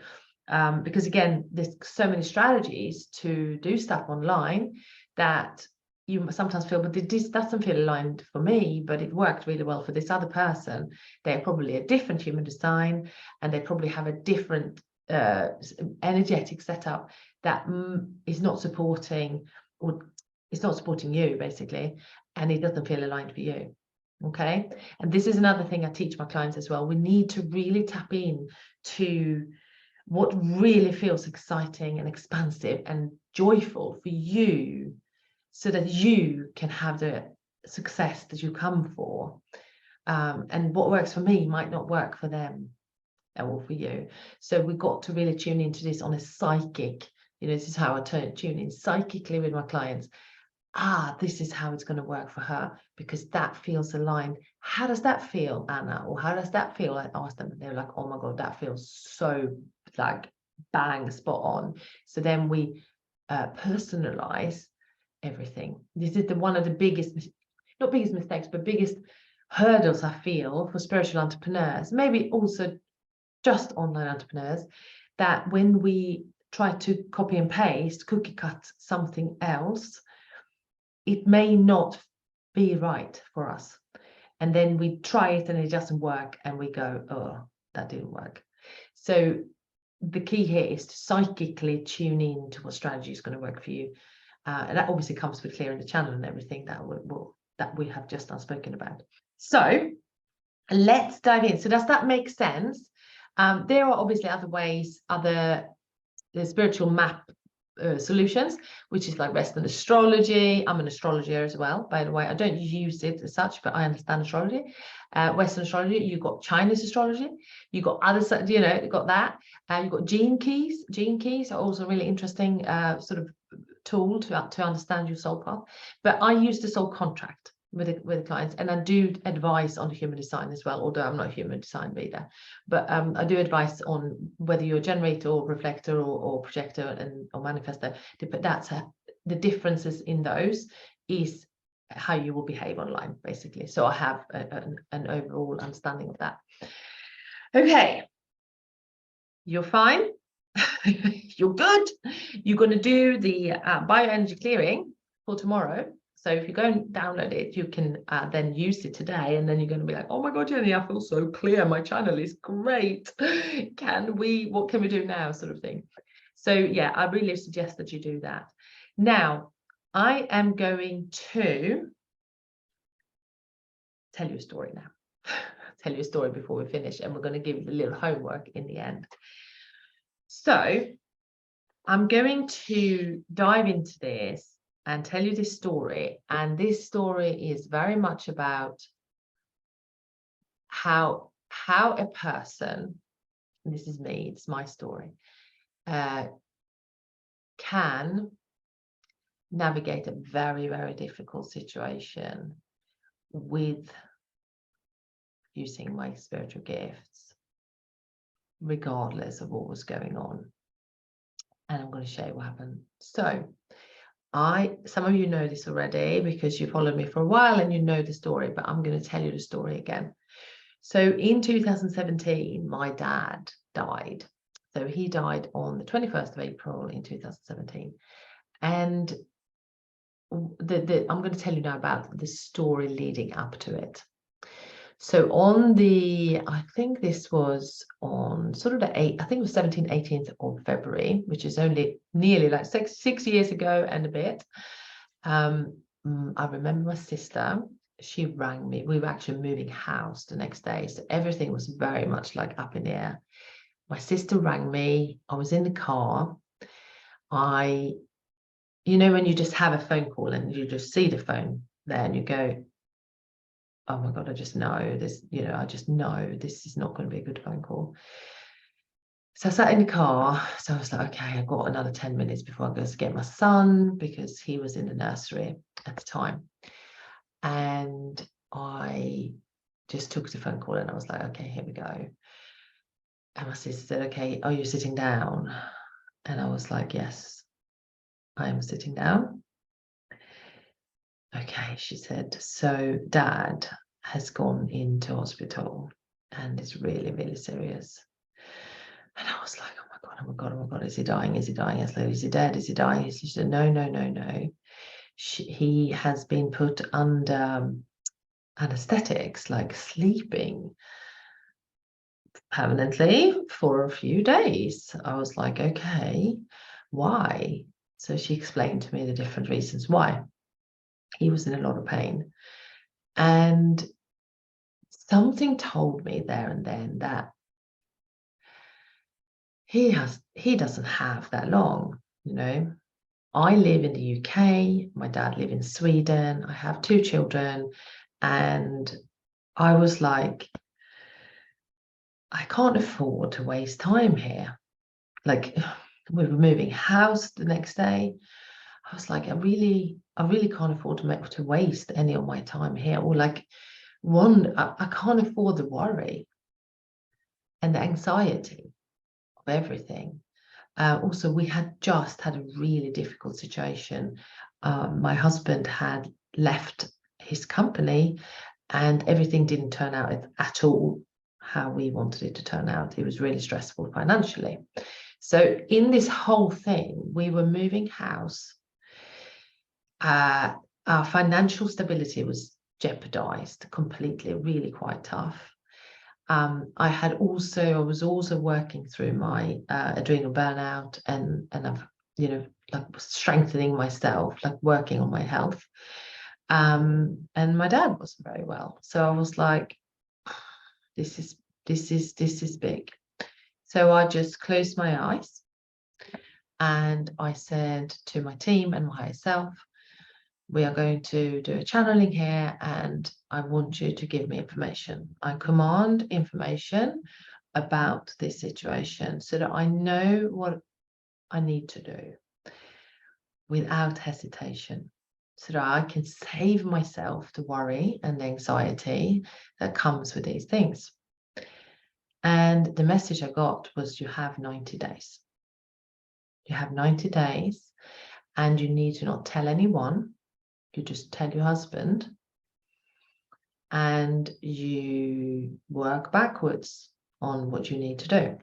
Because again, there's so many strategies to do stuff online that you sometimes feel, but this doesn't feel aligned for me, but it worked really well for this other person. They're probably a different human design, and they probably have a different energetic setup that is not supporting, or it's not supporting you basically, and it doesn't feel aligned for you. Okay, and this is another thing I teach my clients as well. We need to really tap in to what really feels exciting and expansive and joyful for you, so that you can have the success that you come for. And what works for me might not work for them or for you. So we've got to really tune into this on a psychic, this is how I tune in psychically with my clients. This is how it's going to work for her, because that feels aligned. How does that feel, Anna? Or how does that feel? I asked them, and they're like, oh my God, that feels so like bang, spot on. So then we personalize everything. This is one of the biggest, not biggest mistakes, but biggest hurdles I feel for spiritual entrepreneurs, maybe also just online entrepreneurs, that when we try to copy and paste, cookie cut something else, it may not be right for us. And then we try it and it doesn't work, and we go, oh, that didn't work. So the key here is to psychically tune in to what strategy is going to work for you. And that obviously comes with clearing the channel and everything that we have just spoken about. So let's dive in. So does that make sense? There are obviously other ways, the spiritual map solutions, which is like Western astrology. I'm an astrologer as well, by the way. I don't use it as such, but I understand astrology. Western astrology, you've got Chinese astrology, you've got other, you've got that. You've got gene keys. Gene keys are also really interesting sort of tool to understand your soul path. But I use the soul contract with the clients, and I do advice on human design as well, although I'm not a human design reader. But I do advice on whether you're a generator or reflector or projector or manifestor. But that's the differences in those is how you will behave online, basically. So I have an overall understanding of that. Okay, you're fine. You're good. You're going to do the bioenergy clearing for tomorrow. So if you go and download it, you can then use it today, and then you're going to be like, oh my God, Jenny, I feel so clear. My channel is great. What can we do now, sort of thing. So yeah, I really suggest that you do that. Now, I am going to tell you a story now. Tell you a story before we finish, and we're going to give you a little homework in the end. So I'm going to dive into this and tell you this story. And this story is very much about how a person, and this is me, it's my story, can navigate a very, very difficult situation with using my spiritual gifts, regardless of what was going on. And I'm going to show you what happened. So some of you know this already because you followed me for a while and you know the story, but I'm going to tell you the story again. So in 2017, my dad died. So he died on the 21st of April in 2017. And I'm going to tell you now about the story leading up to it. So I think this was on sort of I think it was 18th of February, which is only nearly like six years ago and a bit. I remember my sister, she rang me. We were actually moving house the next day, so everything was very much like up in the air. My sister rang me. I was in the car. You know, when you just have a phone call and you just see the phone there and you go, oh my God, I just know this, you know, I just know this is not going to be a good phone call. So I sat in the car. So I was like, okay, I've got another 10 minutes before I go to get my son, because he was in the nursery at the time. And I just took the phone call and I was like, okay, here we go. And my sister said, okay, are you sitting down? And I was like, yes, I am sitting down. Okay, she said, so Dad has gone into hospital and it's really, really serious. And I was like, oh my God, oh my God, oh my God, is he dying? Is he dying? I was like, is he dead? Is he dying? She said, no, no, no, no. He has been put under anesthetics, like sleeping permanently for a few days. I was like, okay, why? So she explained to me the different reasons why. He was in a lot of pain. And something told me there and then that he doesn't have that long, you know. I live in the UK, my dad lives in Sweden, I have 2 children, and I was like, I can't afford to waste time here. Like, we were moving house the next day. I was like, I really can't afford to waste any of my time here. Or like, I can't afford the worry and the anxiety of everything. Also, we had just had a really difficult situation. My husband had left his company and everything didn't turn out at all how we wanted it to turn out. It was really stressful financially. So in this whole thing, we were moving house. Our financial stability was jeopardized completely, really quite tough. I was also working through my adrenal burnout and I've, you know, like strengthening myself, like working on my health. And my dad wasn't very well. So I was like, this is big. So I just closed my eyes and I said to my team and myself, we are going to do a channeling here and I want you to give me information. I command information about this situation so that I know what I need to do without hesitation, so that I can save myself the worry and the anxiety that comes with these things. And the message I got was, you have 90 days. You have 90 days and you need to not tell anyone. You just tell your husband and you work backwards on what you need to do.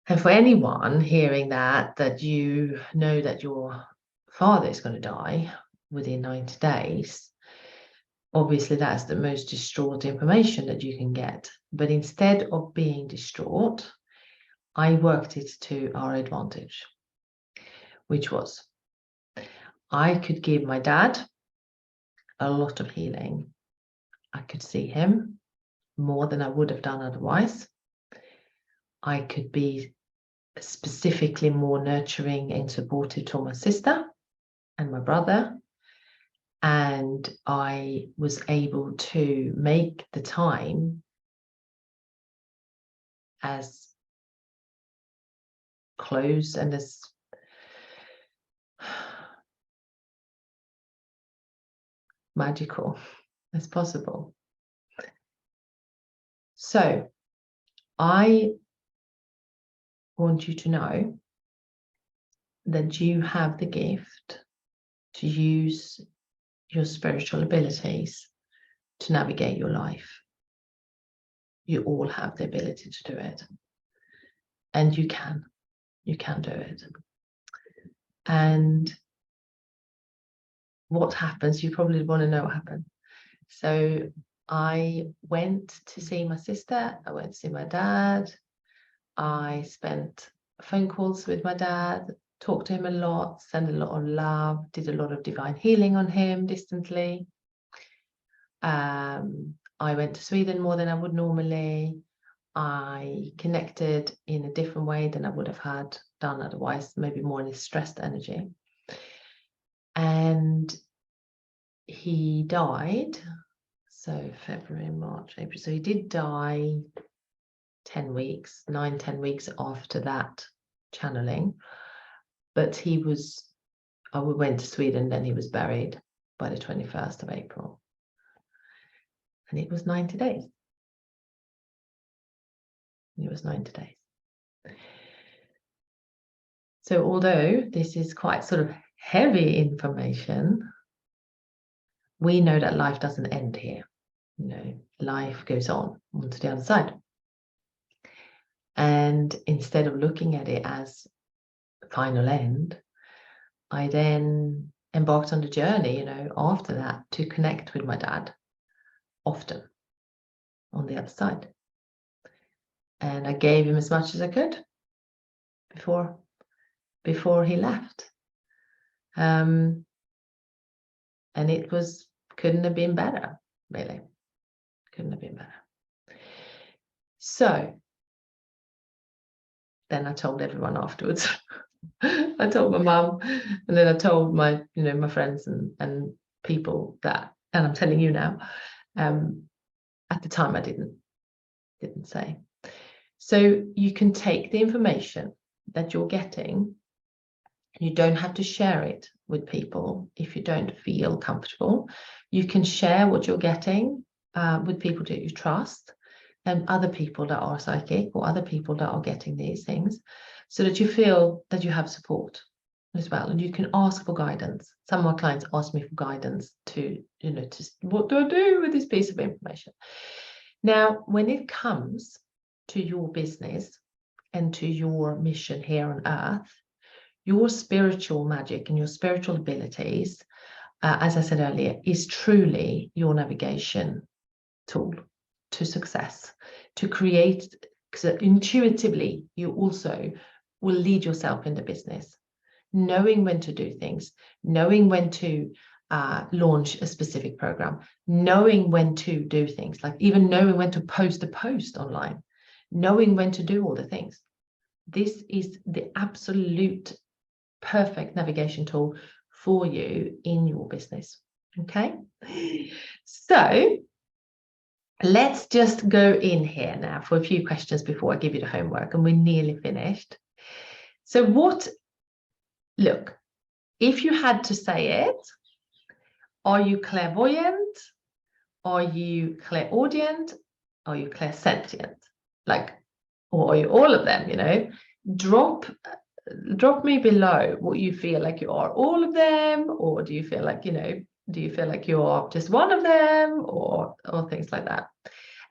And for anyone hearing that you know that your father is going to die within 90 days, obviously that's the most distraught information that you can get. But instead of being distraught, I worked it to our advantage, which was I could give my dad a lot of healing. I could see him more than I would have done otherwise. I could be specifically more nurturing and supportive to my sister and my brother. And I was able to make the time as close and as magical as possible. So I want you to know that you have the gift to use your spiritual abilities to navigate your life. You all have the ability to do it. And you can do it. And what happens, you probably want to know what happened. So I went to see my sister, I went to see my dad, I spent phone calls with my dad, talked to him a lot, sent a lot of love, did a lot of divine healing on him distantly. I went to Sweden more than I would normally. I connected in a different way than I would have had done otherwise, maybe more in a stressed energy. And he died, so February, March, April. So he did die 10 weeks, 9-10 weeks after that channeling. But we went to Sweden, then he was buried by the 21st of April. And it was 90 days. It was 90 days. So although this is quite sort of heavy information, we know that life doesn't end here. You know, life goes on to the other side. And instead of looking at it as a final end, I then embarked on the journey, you know, after that to connect with my dad often on the other side. And I gave him as much as I could before he left. And it couldn't have been better, really. Couldn't have been better. So then I told everyone afterwards. I told my mum, and then I told my friends and people that, and I'm telling you now. At the time I didn't say. So you can take the information that you're getting. You don't have to share it with people if you don't feel comfortable. You can share what you're getting with people that you trust, and other people that are psychic or other people that are getting these things, so that you feel that you have support as well. And you can ask for guidance. Some of my clients ask me for guidance to what do I do with this piece of information? Now, when it comes to your business and to your mission here on earth, your spiritual magic and your spiritual abilities, as I said earlier, is truly your navigation tool to success, to create, because intuitively you also will lead yourself in the business, knowing when to do things, knowing when to launch a specific program, knowing when to do things, like even knowing when to post a post online, knowing when to do all the things. This is the absolute perfect navigation tool for you in your business. Okay, so let's just go in here now for a few questions before I give you the homework, and we're nearly finished. So look, if you had to say it, are you clairvoyant? Are you clairaudient? Are you clairsentient? Or are you all of them? Drop me below what you feel like you are, all of them, or do you feel like, do you feel like you're just one of them, or things like that?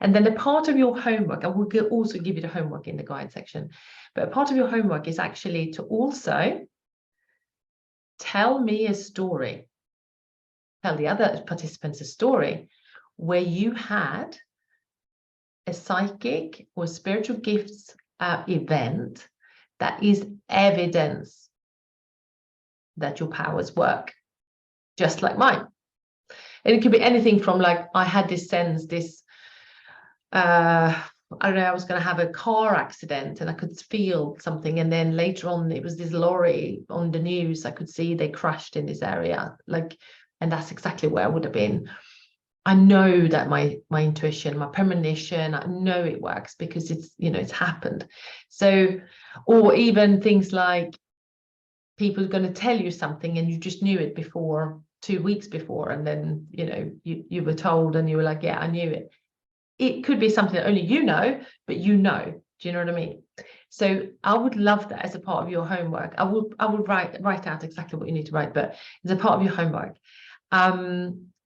And then a part of your homework, and we'll also give you the homework in the guide section, but a part of your homework is actually to also tell me a story. Tell the other participants a story where you had a psychic or spiritual gifts event that is evidence that your powers work, just like mine. And it could be anything from, like, I had this sense, I don't know, I was going to have a car accident and I could feel something, and then later on it was this lorry on the news, I could see they crashed in this area, and that's exactly where I would have been. I know that my intuition, my premonition, I know it works because it's happened. So, or even things like people are going to tell you something and you just knew it before, 2 weeks before, and then you were told and you were like, yeah, I knew it. It could be something that only you know, but do you know what I mean? So I would love that as a part of your homework. I would write out exactly what you need to write, but as a part of your homework.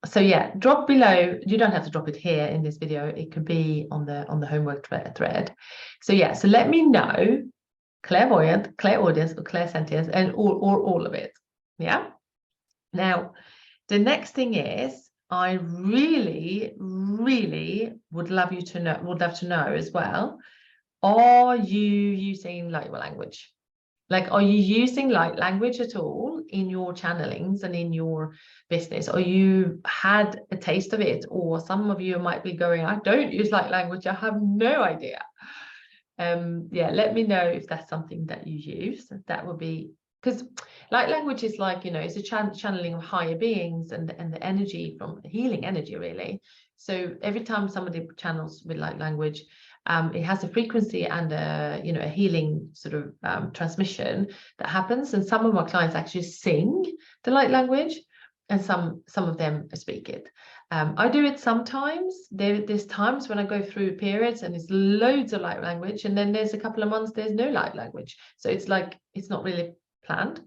So yeah, drop below. You don't have to drop it here in this video. It could be on the homework thread. So yeah, so let me know clairvoyant, clairaudient, or clairsentient, and or all of it. Yeah. Now, the next thing is, I really, really would love to know as well, are you using light language? Like, are you using light language at all in your channelings and in your business? Or you had a taste of it? Or some of you might be going, I don't use light language. I have no idea. Yeah, let me know if that's something that you use. That would be, because light language is like, you know, it's a channeling of higher beings and the energy from healing energy, really. So every time somebody channels with light language, it has a frequency and a, you know, a healing sort of transmission that happens. And some of my clients actually sing the light language, and some of them speak it. I do it sometimes. There's times when I go through periods and it's loads of light language, and then there's a couple of months there's no light language. So it's like, it's not really planned.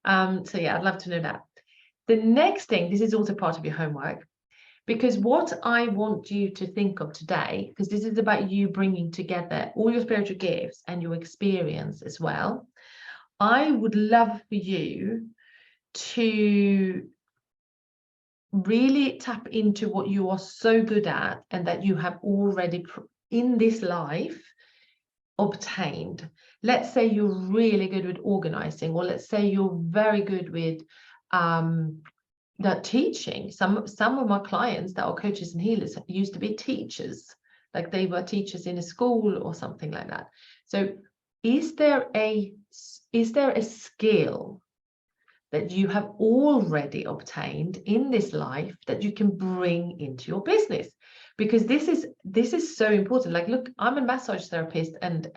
So yeah, I'd love to know that. The next thing, this is also part of your homework, because what I want you to think of today, because this is about you bringing together all your spiritual gifts and your experience as well. I would love for you to really tap into what you are so good at and that you have already in this life obtained. Let's say you're really good with organizing, or let's say you're very good with that teaching. Some of my clients that are coaches and healers used to be teachers, like they were teachers in a school or something like that. So is there a skill that you have already obtained in this life that you can bring into your business? Because this is so important. Like, look, I'm a massage therapist and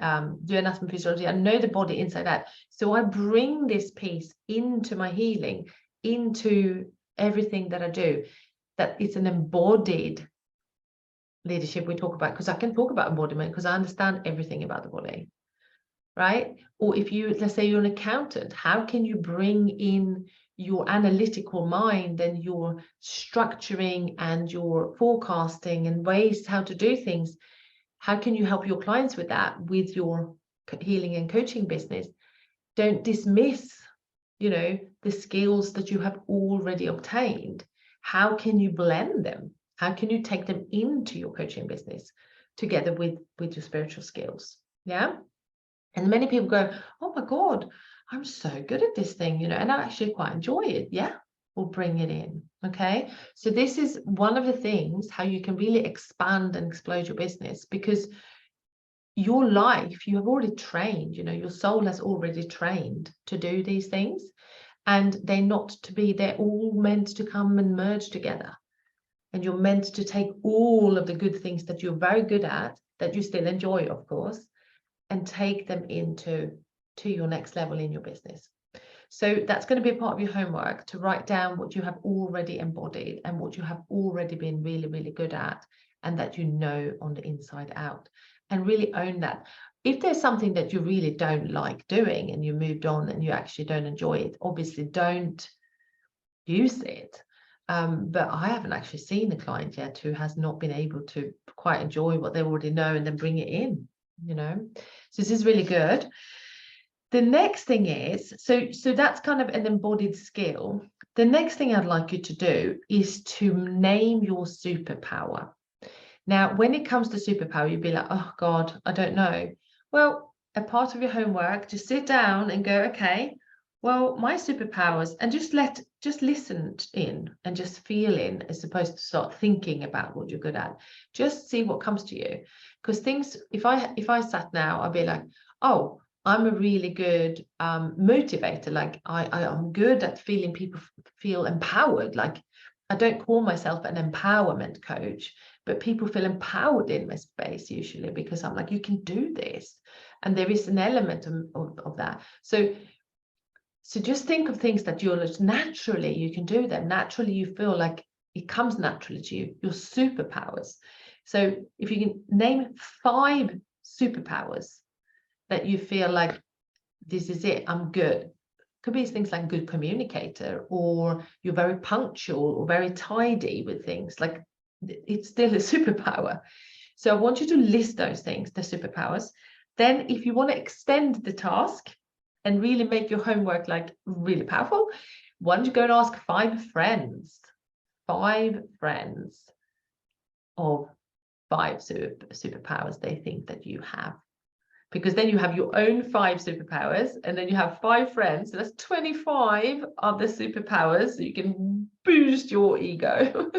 do anatomy physiology. I know the body inside out. So I bring this piece into my healing, into everything that I do, that it's an embodied leadership we talk about, because I can talk about embodiment because I understand everything about the body, right? Or if you, let's say you're an accountant, how can you bring in your analytical mind and your structuring and your forecasting and ways how to do things? How can you help your clients with that, with your healing and coaching business? Don't dismiss, you know, the skills that you have already obtained. How can you blend them? How can you take them into your coaching business together with your spiritual skills? Yeah. And many people go, oh my God, I'm so good at this thing, you know, and I actually quite enjoy it. Yeah, we'll bring it in. Okay. So this is one of the things, how you can really expand and explode your business, because your life, you have already trained, you know, your soul has already trained to do these things, and they're not to be, they're all meant to come and merge together. And you're meant to take all of the good things that you're very good at, that you still enjoy, of course, and take them into your next level in your business. So that's going to be a part of your homework, to write down what you have already embodied and what you have already been really, really good at, and that you know on the inside out, and really own that. If there's something that you really don't like doing and you moved on and you actually don't enjoy it, obviously don't use it. But I haven't actually seen a client yet who has not been able to quite enjoy what they already know and then bring it in, you know. So this is really good. The next thing is, so that's kind of an embodied skill. The next thing I'd like you to do is to name your superpower. Now, when it comes to superpower, you'd be like, oh God, I don't know. Well, a part of your homework, just sit down and go, okay, well, my superpowers, and just listen in and just feel in, as opposed to start thinking about what you're good at. Just see what comes to you. Because things, if I sat now, I'd be like, oh, I'm a really good motivator. Like I'm good at feeling people feel empowered. Like, I don't call myself an empowerment coach, but people feel empowered in my space usually, because I'm like, you can do this. And there is an element of that. So just think of things that you're naturally, you can do them. Naturally, you feel like it comes naturally to you, your superpowers. So if you can name 5 superpowers that you feel like, this is it, I'm good. Could be things like good communicator, or you're very punctual or very tidy with things. Like, it's still a superpower. So I want you to list those things, the superpowers. Then if you want to extend the task and really make your homework like really powerful, why don't you go and ask 5 friends of 5 superpowers they think that you have. because then you have your own 5 superpowers, and then you have 5 friends, so that's 25 other superpowers, so you can boost your ego,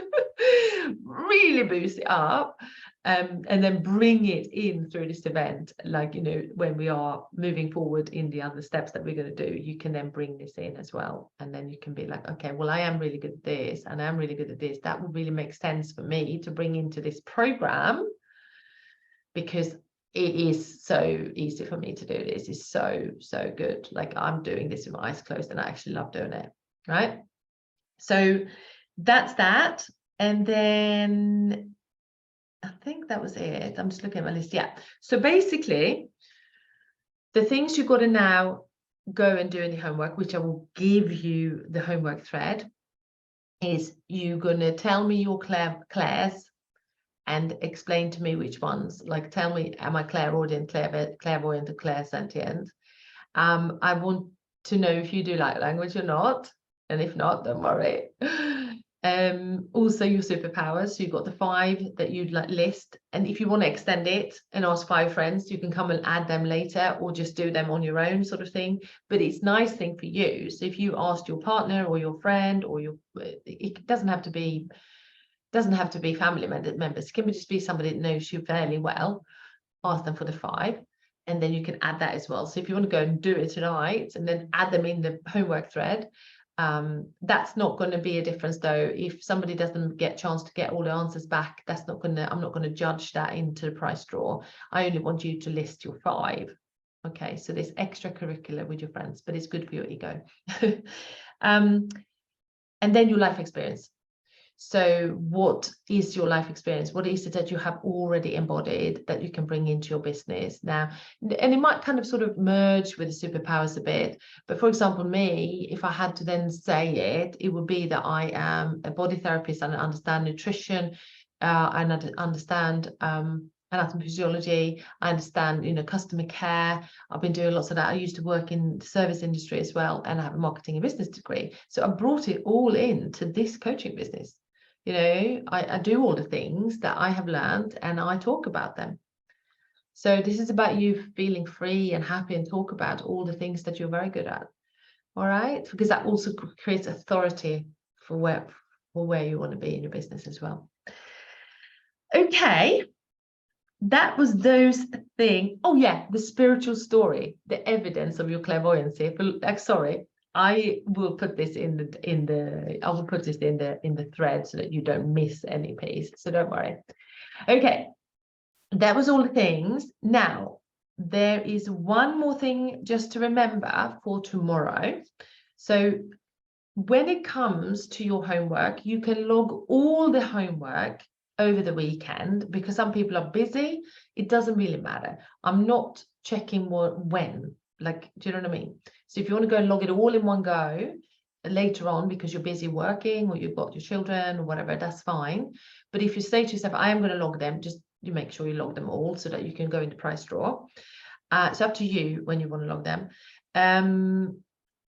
really boost it up, and then bring it in through this event. Like, you know, when we are moving forward in the other steps that we're going to do, you can then bring this in as well, and then you can be like, okay, well, I am really good at this, and I'm really good at this. That would really make sense for me to bring into this program, because it is so easy for me to do this. It's so good. Like, I'm doing this with my eyes closed, and I actually love doing it, right? So that's that. And then I think that was it. I'm just looking at my list. Yeah. So basically, the things you've got to now go and do in the homework, which I will give you the homework thread, is you're going to tell me your clairs and explain to me which ones. Like, tell me, am I clairaudient, clairvoyant, or clairsentient? I want to know if you do light language or not. And if not, don't worry. Also your superpowers. So you've got the 5 that you'd list, and if you want to extend it and ask 5 friends, you can come and add them later, or just do them on your own, sort of thing. But it's a nice thing for you. So if you asked your partner or your friend, or it doesn't have to be family members, it can just be somebody that knows you fairly well. Ask them for the 5, and then you can add that as well. So if you want to go and do it tonight and then add them in the homework thread, that's not going to be a difference, though. If somebody doesn't get a chance to get all the answers back, I'm not going to judge that into the price draw. I only want you to list your 5. Okay, so there's extracurricular with your friends, but it's good for your ego. And then your life experience. So what is your life experience? What is it that you have already embodied that you can bring into your business now? And it might kind of sort of merge with the superpowers a bit. But for example, me, if I had to then say it, it would be that I am a body therapist, and I understand nutrition, and I understand anatomy, physiology. I understand, you know, customer care. I've been doing lots of that. I used to work in the service industry as well, and I have a marketing and business degree. So I brought it all into this coaching business. You know, I do all the things that I have learned, and I talk about them. So this is about you feeling free and happy and talk about all the things that you're very good at. All right, because that also creates authority for where you want to be in your business as well. Okay, that was those things. Oh yeah, the spiritual story, the evidence of your clairvoyancy. Sorry, I will put this in the thread so that you don't miss any piece. So don't worry. Okay, that was all the things. Now there is one more thing just to remember for tomorrow. So when it comes to your homework, you can log all the homework over the weekend, because some people are busy. It doesn't really matter. I'm not checking when, like, do you know what I mean? So if you want to go and log it all in one go later on because you're busy working, or you've got your children or whatever, that's fine. But if you say to yourself, I am going to log them, just you make sure you log them all so that you can go into price draw. It's up to you when you want to log them.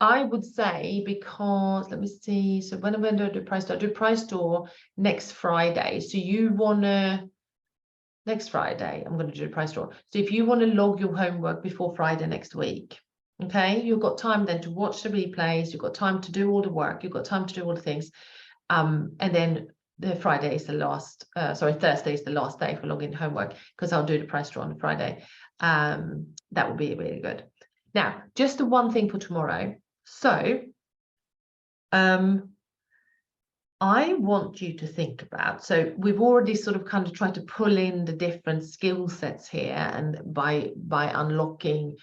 I would say, because let me see, so when I'm going to do price draw, next Friday. So you want to, next Friday, I'm going to do a price draw. So if you want to log your homework before Friday next week, okay, you've got time then to watch the replays, you've got time to do all the work, you've got time to do all the things. And then the Friday is the last, Thursday is the last day for logging homework, because I'll do the price draw on Friday. That would be really good. Now, just the one thing for tomorrow. So I want you to think about, so we've already sort of kind of tried to pull in the different skill sets here, and by unlocking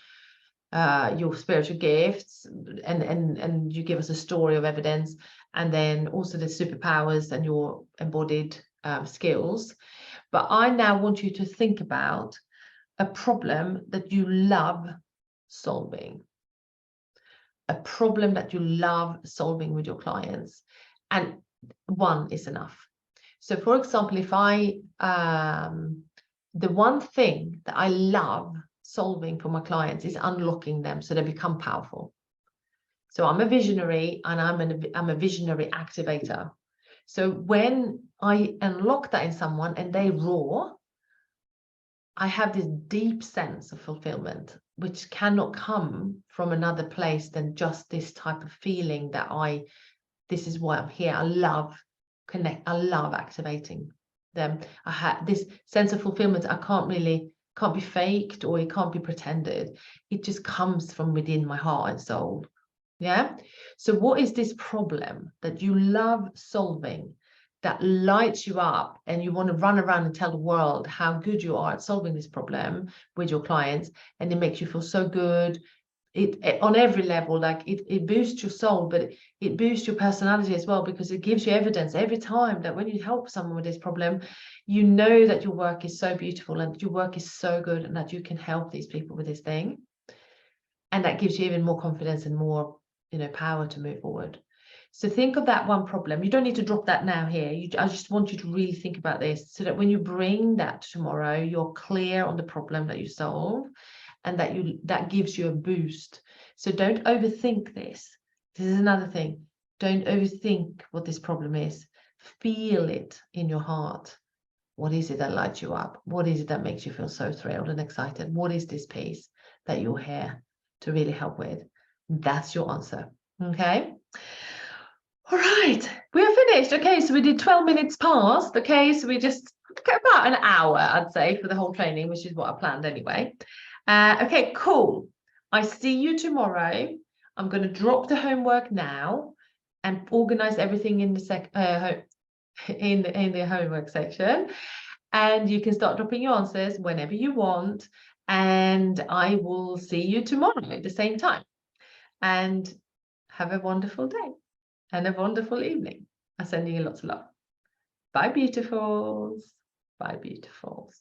your spiritual gifts, and you give us a story of evidence, and then also the superpowers and your embodied skills. But I now want you to think about a problem that you love solving. A problem that you love solving with your clients, and one is enough. So for example, if the one thing that I love solving for my clients is unlocking them so they become powerful. So I'm a visionary, and I'm a visionary activator. So when I unlock that in someone and they roar, I have this deep sense of fulfillment, which cannot come from another place than just this type of feeling that this is why I'm here. I love activating them. I have this sense of fulfillment. Can't be faked, or it can't be pretended. It just comes from within my heart and soul. Yeah. So what is this problem that you love solving, that lights you up, and you want to run around and tell the world how good you are at solving this problem with your clients, and it makes you feel so good? It on every level, like it boosts your soul, but it boosts your personality as well, because it gives you evidence every time that when you help someone with this problem, you know that your work is so beautiful and your work is so good, and that you can help these people with this thing. And that gives you even more confidence and more, power to move forward. So think of that one problem. You don't need to drop that now here. I just want you to really think about this, so that when you bring that tomorrow, you're clear on the problem that you solve, and that gives you a boost. So don't overthink this. This is another thing. Don't overthink what this problem is. Feel it in your heart. What is it that lights you up? What is it that makes you feel so thrilled and excited? What is this piece that you're here to really help with? That's your answer. Okay. All right, we are finished. Okay, so we did 12 minutes past. Okay, so we just got about an hour, I'd say, for the whole training, which is what I planned anyway. Okay, cool. I see you tomorrow. I'm going to drop the homework now and organize everything in the in the homework section, and you can start dropping your answers whenever you want. And I will see you tomorrow at the same time. And have a wonderful day and a wonderful evening. I'm sending you lots of love. Bye, beautifuls. Bye, beautifuls.